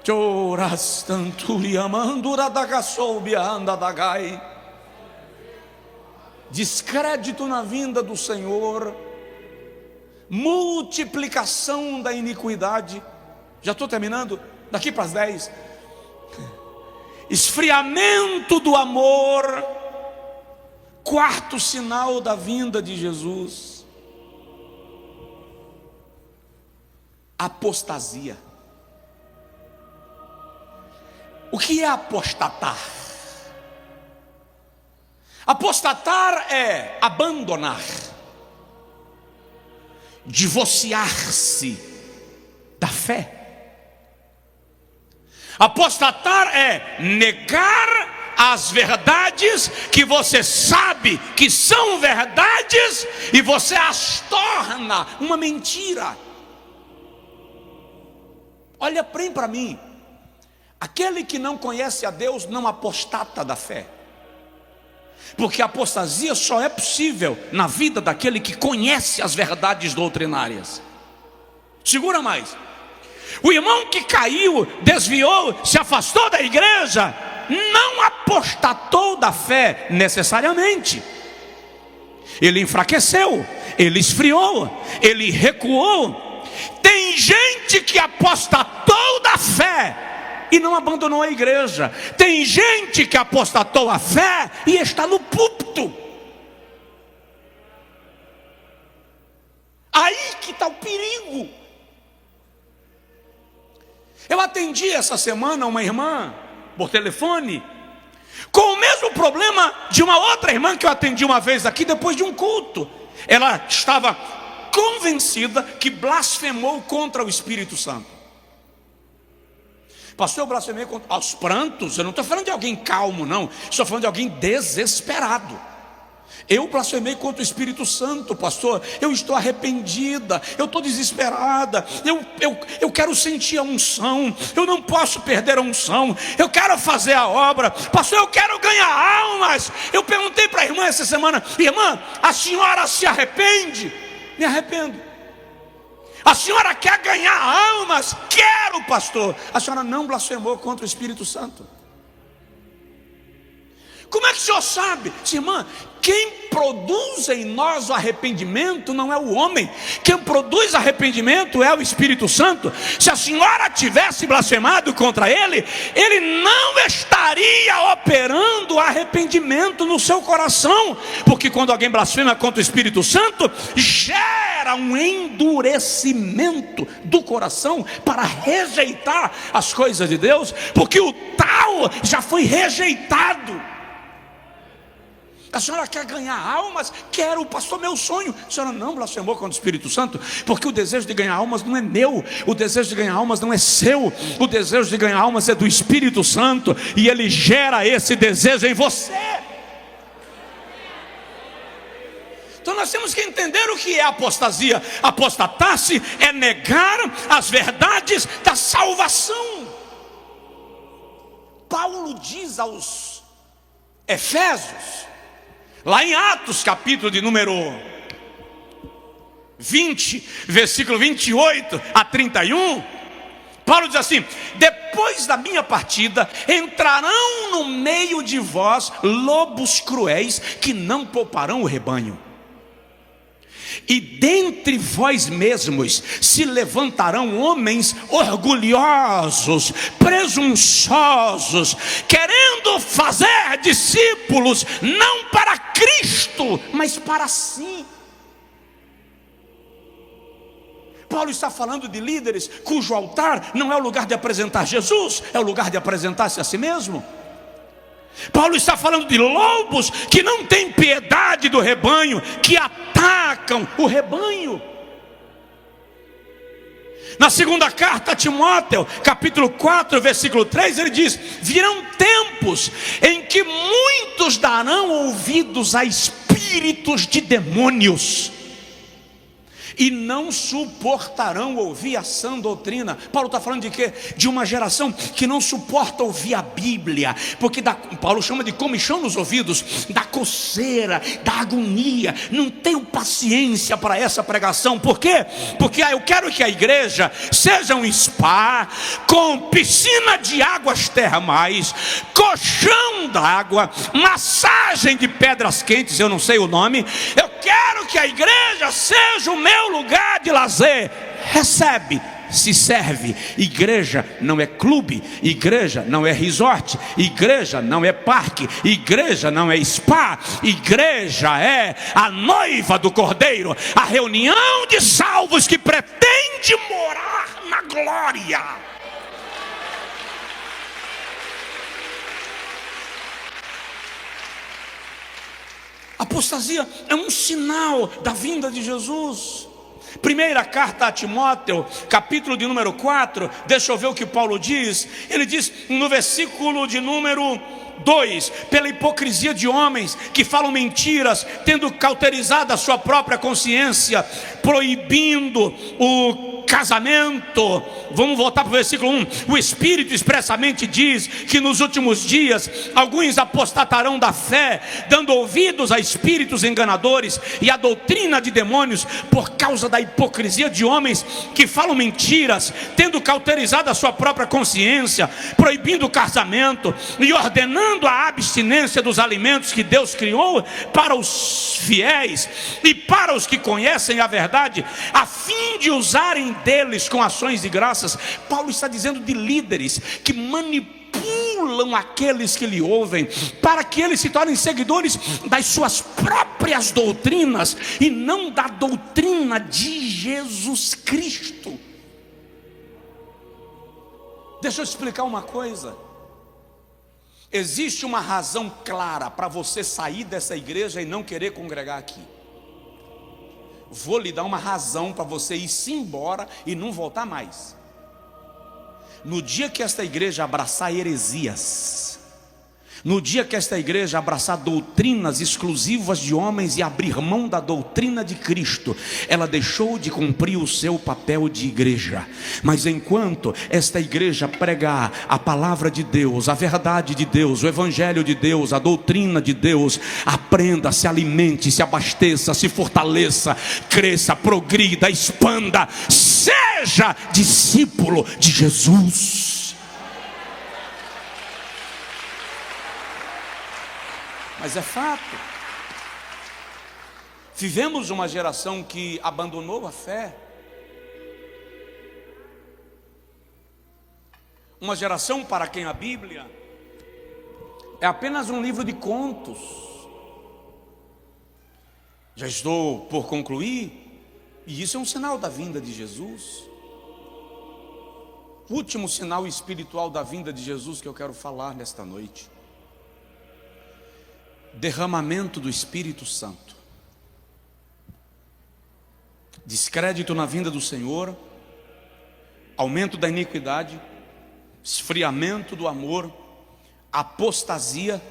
Choras tanturia mandura da gasolbia anda da gai. Descrédito na vinda do Senhor, multiplicação da iniquidade. Já estou terminando, daqui para as 10. Esfriamento do amor. Quarto sinal da vinda de Jesus: apostasia. O que é apostatar? Apostatar é abandonar, divorciar-se da fé. Apostatar é negar as verdades que você sabe que são verdades e você as torna uma mentira. Olha bem para mim, aquele que não conhece a Deus não apostata da fé, porque a apostasia só é possível na vida daquele que conhece as verdades doutrinárias. Segura mais. O irmão que caiu, desviou, se afastou da igreja, não apostatou da fé necessariamente. Ele enfraqueceu, ele esfriou, ele recuou. Tem gente que apostatou da fé e não abandonou a igreja. Tem gente que apostatou a fé e está no púlpito. Aí que está o perigo. Eu atendi essa semana uma irmã por telefone com o mesmo problema de uma outra irmã que eu atendi uma vez aqui depois de um culto. Ela estava convencida que blasfemou contra o Espírito Santo. Pastor, eu blasfemei contra... aos prantos. Eu não estou falando de alguém calmo, não. Estou falando de alguém desesperado. Eu blasfemei contra o Espírito Santo, pastor. Eu estou arrependida, eu estou desesperada. Eu quero sentir a unção. Eu não posso perder a unção. Eu quero fazer a obra, pastor. Eu quero ganhar almas. Eu perguntei para a irmã essa semana: irmã, a senhora se arrepende? Me arrependo. A senhora quer ganhar almas? Quero, pastor. A senhora não blasfemou contra o Espírito Santo. Como é que o senhor sabe? Irmã, quem produz em nós o arrependimento não é o homem. Quem produz arrependimento é o Espírito Santo. Se a senhora tivesse blasfemado contra ele, ele não estaria operando arrependimento no seu coração. Porque quando alguém blasfema contra o Espírito Santo, gera um endurecimento do coração para rejeitar as coisas de Deus, porque o tal já foi rejeitado. A senhora quer ganhar almas? Quero, pastor, meu sonho. A senhora não blasfemou contra o Espírito Santo, porque o desejo de ganhar almas não é meu, o desejo de ganhar almas não é seu, o desejo de ganhar almas é do Espírito Santo, e ele gera esse desejo em você. Então nós temos que entender o que é apostasia. Apostatar-se é negar as verdades da salvação. Paulo diz aos Efésios, lá em Atos, capítulo de número 20, versículo 28 a 31, Paulo diz assim: depois da minha partida, entrarão no meio de vós lobos cruéis, que não pouparão o rebanho. E dentre vós mesmos se levantarão homens orgulhosos, presunçosos, querendo fazer discípulos, não para Cristo, mas para si. Paulo está falando de líderes cujo altar não é o lugar de apresentar Jesus, é o lugar de apresentar-se a si mesmo. Paulo está falando de lobos que não têm piedade do rebanho, que atacam o rebanho. Na segunda carta a Timóteo, capítulo 4, versículo 3, ele diz: virão tempos em que muitos darão ouvidos a espíritos de demônios e não suportarão ouvir a sã doutrina. Paulo está falando de quê? De uma geração que não suporta ouvir a Bíblia, porque Paulo chama de comichão nos ouvidos, da coceira, da agonia. Não tenho paciência para essa pregação. Por quê? Porque eu quero que a igreja seja um spa com piscina de águas termais, colchão d'água, massagem de pedras quentes, eu não sei o nome. Eu quero que a igreja seja o meu lugar de lazer. Recebe, se serve. Igreja não é clube, igreja não é resort, igreja não é parque, igreja não é spa. Igreja é a noiva do Cordeiro, a reunião de salvos que pretende morar na glória. apostasia é um sinal da vinda de Jesus. Primeira carta a Timóteo, capítulo de número 4, deixa eu ver o que Paulo diz. Ele diz no versículo de número 2: pela hipocrisia de homens que falam mentiras, tendo cauterizado a sua própria consciência, proibindo o casamento. Vamos voltar para o versículo 1. O Espírito expressamente diz que nos últimos dias alguns apostatarão da fé, dando ouvidos a espíritos enganadores e a doutrina de demônios, por causa da hipocrisia de homens que falam mentiras, tendo cauterizado a sua própria consciência, proibindo o casamento e ordenando a abstinência dos alimentos que Deus criou para os fiéis e para os que conhecem a verdade, a fim de usarem deles com ações de graças. Paulo está dizendo de líderes que manipulam aqueles que lhe ouvem, para que eles se tornem seguidores das suas próprias doutrinas e não da doutrina de Jesus Cristo. Deixa eu explicar uma coisa. Existe uma razão clara para você sair dessa igreja e não querer congregar aqui. Vou lhe dar uma razão para você ir-se embora e não voltar mais. No dia que esta igreja abraçar heresias, no dia que esta igreja abraçar doutrinas exclusivas de homens e abrir mão da doutrina de Cristo, ela deixou de cumprir o seu papel de igreja. Mas enquanto esta igreja pregar a palavra de Deus, a verdade de Deus, o evangelho de Deus, a doutrina de Deus, aprenda, se alimente, se abasteça, se fortaleça, cresça, progrida, expanda, seja discípulo de Jesus. Mas é fato. Vivemos uma geração que abandonou a fé. Uma geração para quem a Bíblia é apenas um livro de contos. Já estou por concluir, e isso é um sinal da vinda de Jesus. O último sinal espiritual da vinda de Jesus que eu quero falar nesta noite: derramamento do Espírito Santo. Descrédito na vinda do Senhor, aumento da iniquidade, esfriamento do amor, apostasia.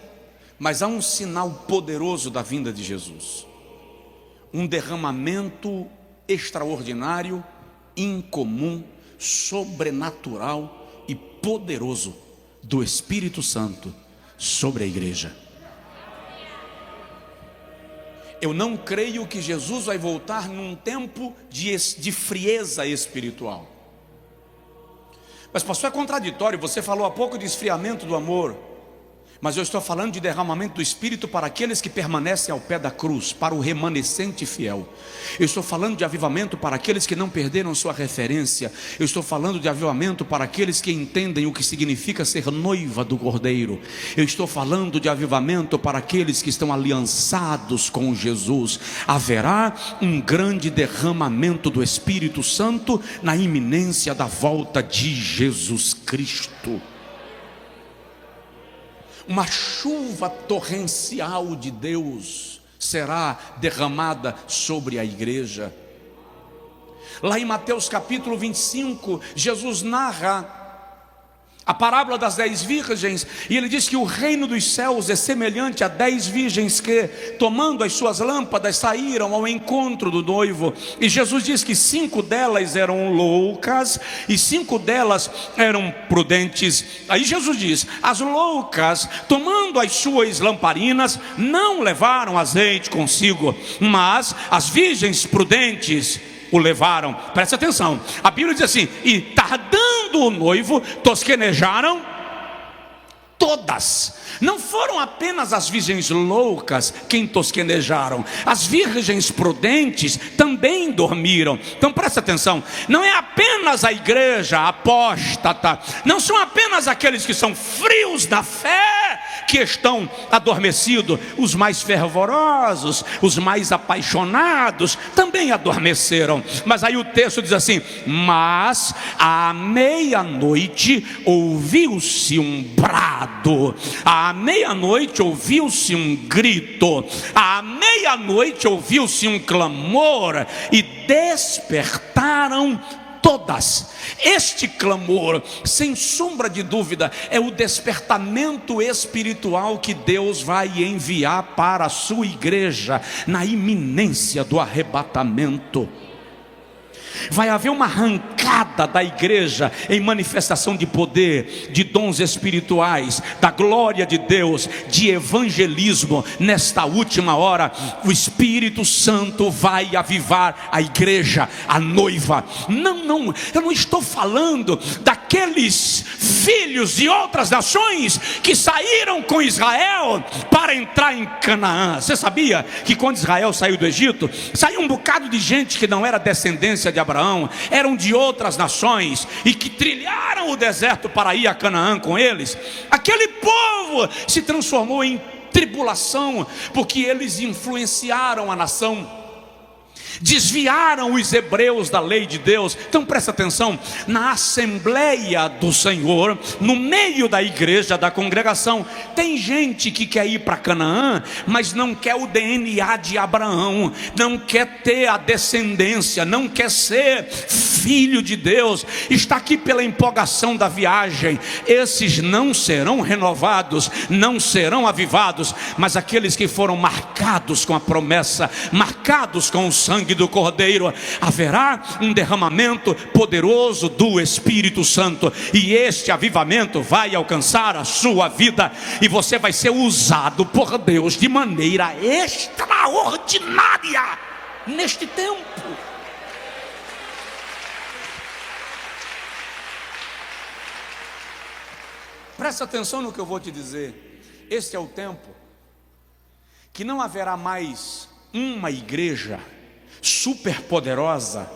Mas há um sinal poderoso da vinda de Jesus: um derramamento extraordinário, incomum, sobrenatural e poderoso do Espírito Santo sobre a igreja. Eu não creio que Jesus vai voltar num tempo de frieza espiritual. Mas pastor, é contraditório, você falou há pouco de esfriamento do amor. Mas eu estou falando de derramamento do Espírito para aqueles que permanecem ao pé da cruz, para o remanescente fiel. Eu estou falando de avivamento para aqueles que não perderam sua referência. Eu estou falando de avivamento para aqueles que entendem o que significa ser noiva do Cordeiro. Eu estou falando de avivamento para aqueles que estão aliançados com Jesus. Haverá um grande derramamento do Espírito Santo na iminência da volta de Jesus Cristo. Uma chuva torrencial de Deus será derramada sobre a igreja. Lá em Mateus capítulo 25, Jesus narra a parábola das 10 virgens, e ele diz que o reino dos céus é semelhante a 10 virgens que, tomando as suas lâmpadas, saíram ao encontro do noivo. E Jesus diz que 5 delas eram loucas e 5 delas eram prudentes. Aí Jesus diz: as loucas, tomando as suas lamparinas, não levaram azeite consigo, mas as virgens prudentes o levaram. Presta atenção, a Bíblia diz assim: e tardando o noivo, tosquenejaram todas. Não foram apenas as virgens loucas quem tosquenejaram, as virgens prudentes também dormiram. Então presta atenção, não é apenas a igreja apóstata, não são apenas aqueles que são frios da fé que estão adormecidos. Os mais fervorosos, os mais apaixonados também adormeceram. Mas aí o texto diz assim: mas à meia-noite ouviu-se um brado, à meia-noite ouviu-se um grito, à meia meia-noite ouviu-se um clamor e despertaram todas. Este clamor, sem sombra de dúvida, é o despertamento espiritual que Deus vai enviar para a sua igreja na iminência do arrebatamento. Vai haver uma arrancada da igreja em manifestação de poder, de dons espirituais, da glória de Deus, de evangelismo. Nesta última hora, o Espírito Santo vai avivar a igreja, a noiva. Não, eu não estou falando daqueles filhos de outras nações que saíram com Israel para entrar em Canaã. Você sabia que quando Israel saiu do Egito, saiu um bocado de gente que não era descendência de Abraão, eram de outras nações e que trilharam o deserto para ir a Canaã com eles? Aquele povo se transformou em tribulação, porque eles influenciaram a nação, desviaram os hebreus da lei de Deus. Então presta atenção, na Assembleia do Senhor, no meio da igreja, da congregação, tem gente que quer ir para Canaã, mas não quer o DNA de Abraão, não quer ter a descendência, não quer ser filho de Deus, está aqui pela empolgação da viagem. Esses não serão renovados, não serão avivados, mas aqueles que foram marcados com a promessa, marcados com o sangue do Cordeiro, haverá um derramamento poderoso do Espírito Santo, e este avivamento vai alcançar a sua vida, e você vai ser usado por Deus de maneira extraordinária neste tempo. Presta atenção no que eu vou te dizer. Este é o tempo que não haverá mais uma igreja super poderosa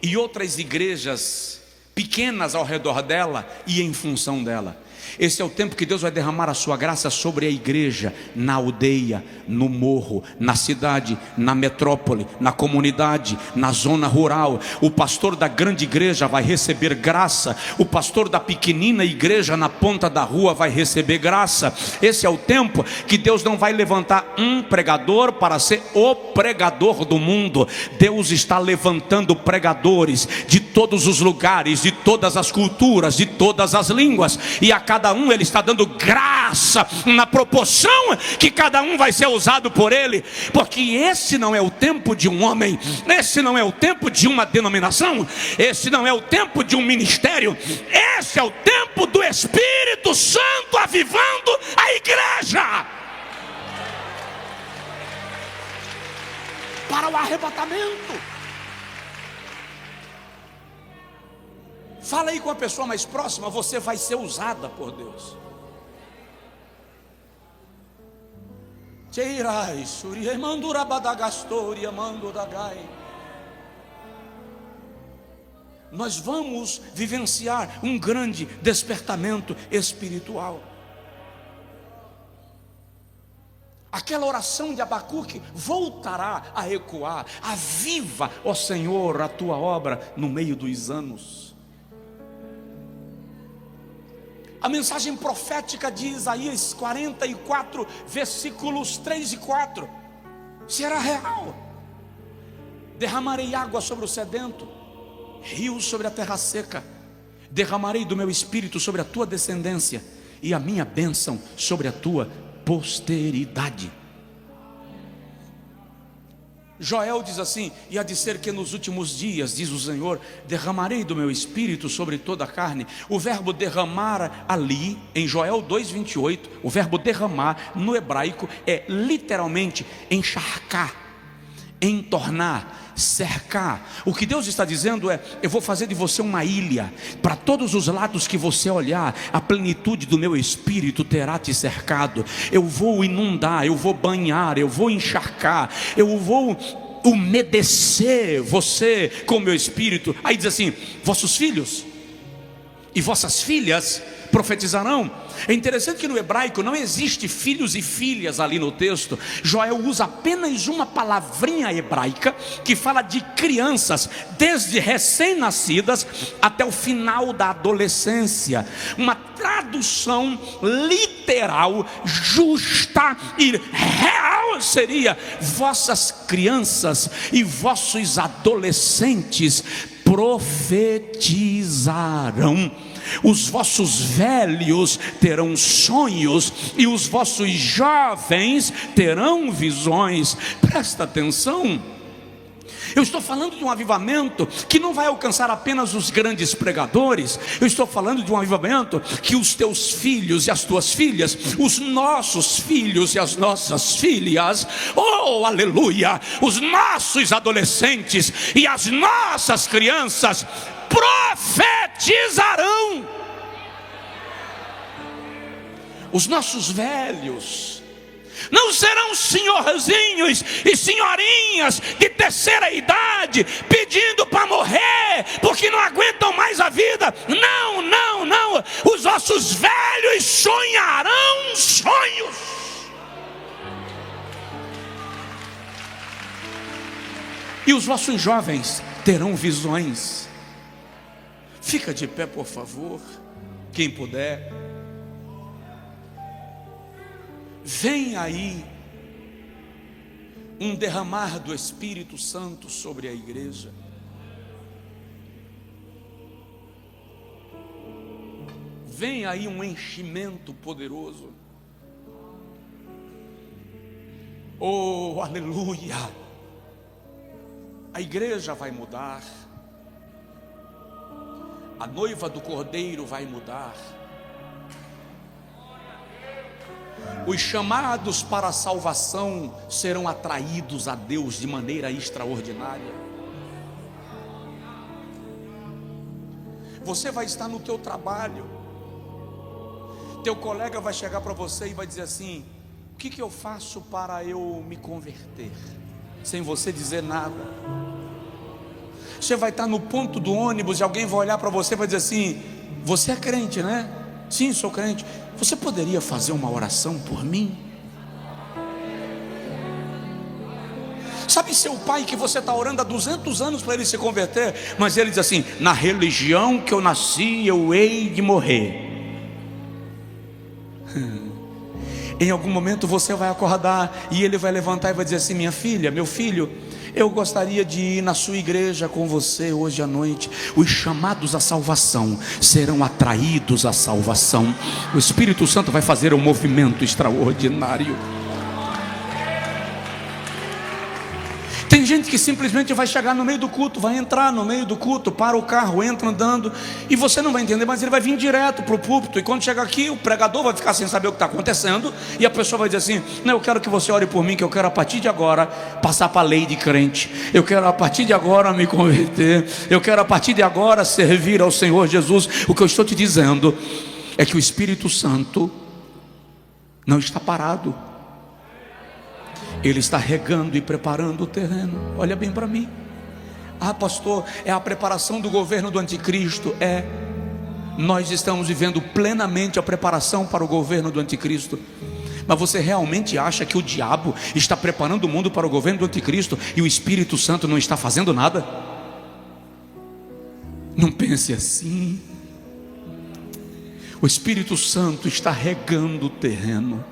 e outras igrejas pequenas ao redor dela e em função dela. Esse é o tempo que Deus vai derramar a sua graça sobre a igreja, na aldeia, no morro, na cidade, na metrópole, na comunidade, na zona rural. O pastor da grande igreja vai receber graça, o pastor da pequenina igreja na ponta da rua vai receber graça. Esse é o tempo que Deus não vai levantar um pregador para ser o pregador do mundo. Deus está levantando pregadores de todos os lugares, de todas as culturas, de todas as línguas, e a cada um Ele está dando graça na proporção que cada um vai ser usado por Ele, porque esse não é o tempo de um homem, esse não é o tempo de uma denominação, esse não é o tempo de um ministério, esse é o tempo do Espírito Santo avivando a igreja para o arrebatamento. Fala aí com a pessoa mais próxima, você vai ser usada por Deus. Nós vamos vivenciar um grande despertamento espiritual. Aquela oração de Abacuque voltará a ecoar. Aviva, ó Senhor, a tua obra no meio dos anos. A mensagem profética de Isaías 44, versículos 3 e 4, será real. Derramarei água sobre o sedento, rios sobre a terra seca. Derramarei do meu espírito sobre a tua descendência, e a minha bênção sobre a tua posteridade. Joel diz assim: e há de ser que nos últimos dias, diz o Senhor, derramarei do meu espírito sobre toda a carne. O verbo derramar ali, em Joel 2,28, o verbo derramar no hebraico é literalmente encharcar, entornar, cercar. O que Deus está dizendo é: eu vou fazer de você uma ilha, para todos os lados que você olhar, a plenitude do meu espírito terá te cercado. Eu vou inundar, eu vou banhar, eu vou encharcar, eu vou umedecer você com o meu espírito. Aí diz assim: vossos filhos e vossas filhas profetizarão. É interessante que no hebraico não existe filhos e filhas ali no texto. Joel usa apenas uma palavrinha hebraica que fala de crianças, desde recém-nascidas até o final da adolescência. Uma tradução literal, justa e real seria: vossas crianças e vossos adolescentes profetizarão. Os vossos velhos terão sonhos e os vossos jovens terão visões. Presta atenção. Eu estou falando de um avivamento que não vai alcançar apenas os grandes pregadores. Eu estou falando de um avivamento que os teus filhos e as tuas filhas, os nossos filhos e as nossas filhas, oh aleluia, os nossos adolescentes e as nossas crianças profetizarão. Os nossos velhos não serão senhorzinhos e senhorinhas de terceira idade pedindo para morrer porque não aguentam mais a vida. Não, não, não. Os nossos velhos sonharão sonhos. E os vossos jovens terão visões. Fica de pé, por favor, quem puder. Vem aí um derramar do Espírito Santo sobre a igreja. Vem aí um enchimento poderoso. Oh, aleluia! A igreja vai mudar. A noiva do Cordeiro vai mudar. Os chamados para a salvação serão atraídos a Deus de maneira extraordinária. Você vai estar no teu trabalho. Teu colega vai chegar para você e vai dizer assim: o que eu faço para eu me converter? Sem você dizer nada. Você vai estar no ponto do ônibus e alguém vai olhar para você e vai dizer assim: você é crente, né? Sim, sou crente. Você poderia fazer uma oração por mim? Sabe seu pai que você está orando há 200 anos para ele se converter, mas ele diz assim: na religião que eu nasci eu hei de morrer. Em algum momento você vai acordar e ele vai levantar e vai dizer assim: minha filha, meu filho, eu gostaria de ir na sua igreja com você hoje à noite. Os chamados à salvação serão atraídos à salvação. O Espírito Santo vai fazer um movimento extraordinário. Tem gente que simplesmente vai chegar no meio do culto, vai entrar no meio do culto, para o carro, entra andando, e você não vai entender, mas ele vai vir direto para o púlpito. E quando chegar aqui, o pregador vai ficar sem saber o que está acontecendo, e a pessoa vai dizer assim: não, eu quero que você ore por mim, que eu quero a partir de agora passar para a lei de crente, eu quero a partir de agora me converter, eu quero a partir de agora servir ao Senhor Jesus. O que eu estou te dizendo é que o Espírito Santo não está parado. Ele está regando e preparando o terreno. Olha bem para mim. Ah, pastor, é a preparação do governo do anticristo. É. Nós estamos vivendo plenamente a preparação para o governo do anticristo. Mas você realmente acha que o diabo está preparando o mundo para o governo do anticristo e o Espírito Santo não está fazendo nada? Não pense assim. O Espírito Santo está regando o terreno.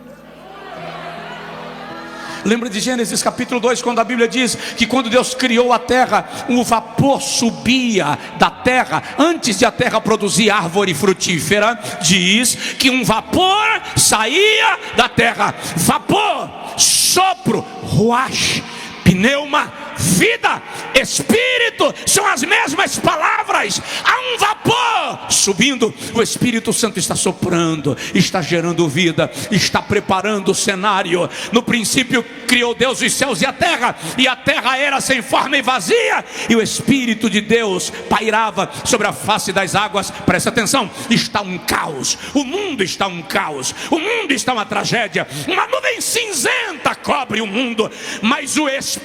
Lembra de Gênesis capítulo 2, quando a Bíblia diz que quando Deus criou a terra, o vapor subia da terra. Antes de a terra produzir árvore frutífera, diz que um vapor saía da terra. Vapor, sopro, ruach, pneuma, vida, espírito, são as mesmas palavras. Há um vapor subindo, o Espírito Santo está soprando, está gerando vida, está preparando o cenário. No princípio criou Deus os céus e a terra era sem forma e vazia, e o Espírito de Deus pairava sobre a face das águas. Presta atenção, está um caos, o mundo está um caos, o mundo está uma tragédia, uma nuvem cinzenta cobre o mundo, mas o Espírito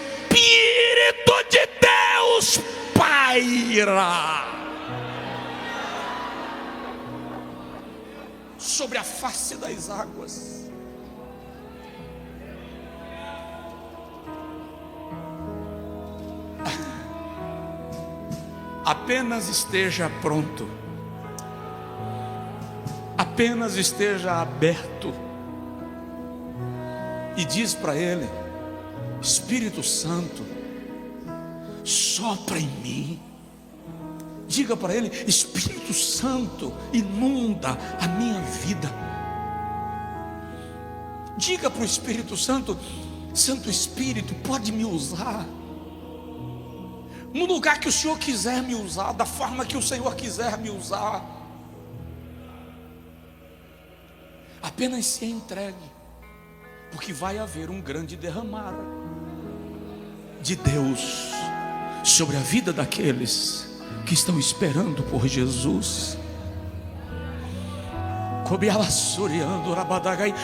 de Deus paira. sobre a face das águas. Apenas esteja pronto, apenas esteja aberto e diz para Ele: Espírito Santo, sopra em mim. Diga para Ele: Espírito Santo, inunda a minha vida. Diga para o Espírito Santo: Santo Espírito, pode me usar no lugar que o Senhor quiser me usar, da forma que o Senhor quiser me usar. Apenas se entregue, porque vai haver um grande derramar de Deus sobre a vida daqueles que estão esperando por Jesus.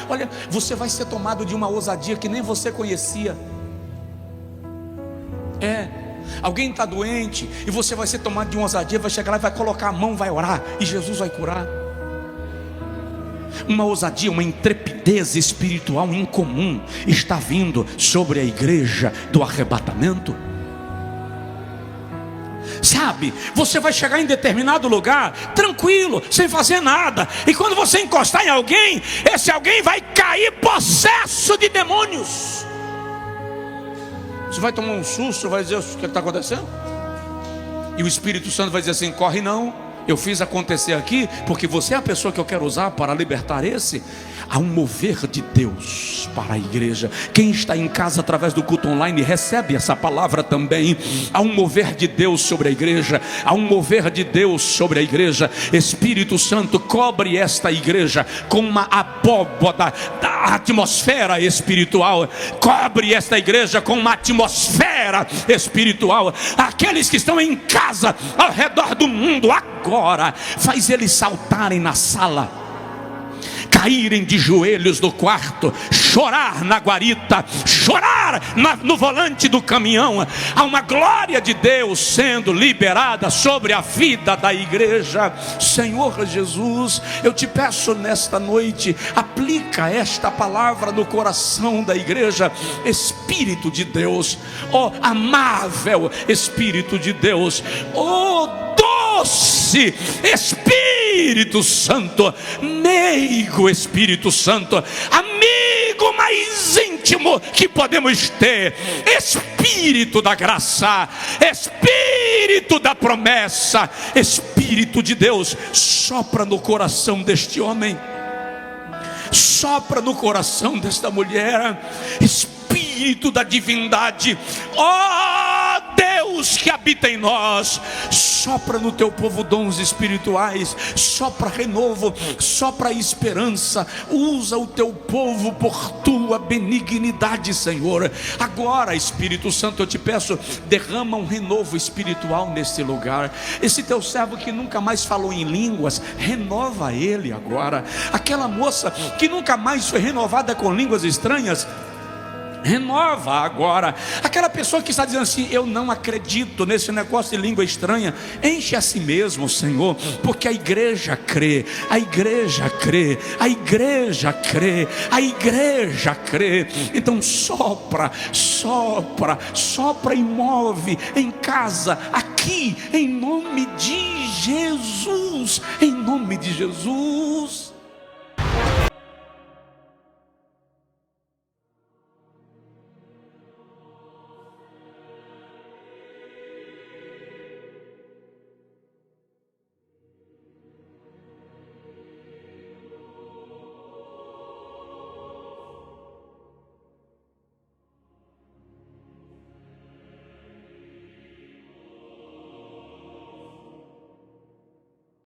Olha, você vai ser tomado de uma ousadia que nem você conhecia. Alguém está doente e você vai ser tomado de uma ousadia, vai chegar lá e vai colocar a mão, vai orar e Jesus vai curar. Uma ousadia, uma intrepidez espiritual incomum está vindo sobre a igreja do arrebatamento. Sabe, você vai chegar em determinado lugar tranquilo, sem fazer nada, e quando você encostar em alguém, esse alguém vai cair possesso de demônios. Você vai tomar um susto, vai dizer: o que está acontecendo? E o Espírito Santo vai dizer assim: corre não, eu fiz acontecer aqui, porque você é a pessoa que eu quero usar para libertar esse. Há um mover de Deus para a igreja. Quem está em casa através do culto online recebe essa palavra também. Há um mover de Deus sobre a igreja. Há um mover de Deus sobre a igreja. Espírito Santo, cobre esta igreja com uma abóboda da atmosfera espiritual. Cobre esta igreja com uma atmosfera espiritual. Aqueles que estão em casa ao redor do mundo agora, faz eles saltarem na sala, caírem de joelhos no quarto, chorar na guarita, chorar no volante do caminhão. Há uma glória de Deus sendo liberada sobre a vida da igreja. Senhor Jesus, eu te peço nesta noite, aplica esta palavra no coração da igreja. Espírito de Deus, ó amável Espírito de Deus, ó doce Espírito Santo, meigo Espírito Santo, amigo mais íntimo que podemos ter, Espírito da graça, Espírito da promessa, Espírito de Deus, sopra no coração deste homem, sopra no coração desta mulher, Espírito da divindade, ó Deus que habita em nós, sopra no teu povo dons espirituais, sopra renovo, sopra esperança, usa o teu povo por tua benignidade, Senhor. Agora, Espírito Santo, eu te peço, derrama um renovo espiritual neste lugar. Esse teu servo que nunca mais falou em línguas, renova ele agora. Aquela moça que nunca mais foi renovada com línguas estranhas, renova agora. Aquela pessoa que está dizendo assim: eu não acredito nesse negócio de língua estranha, enche a si mesmo, Senhor, porque a igreja crê, a igreja crê, a igreja crê, a igreja crê. Então sopra, sopra, sopra e move em casa, aqui, em nome de Jesus, em nome de Jesus.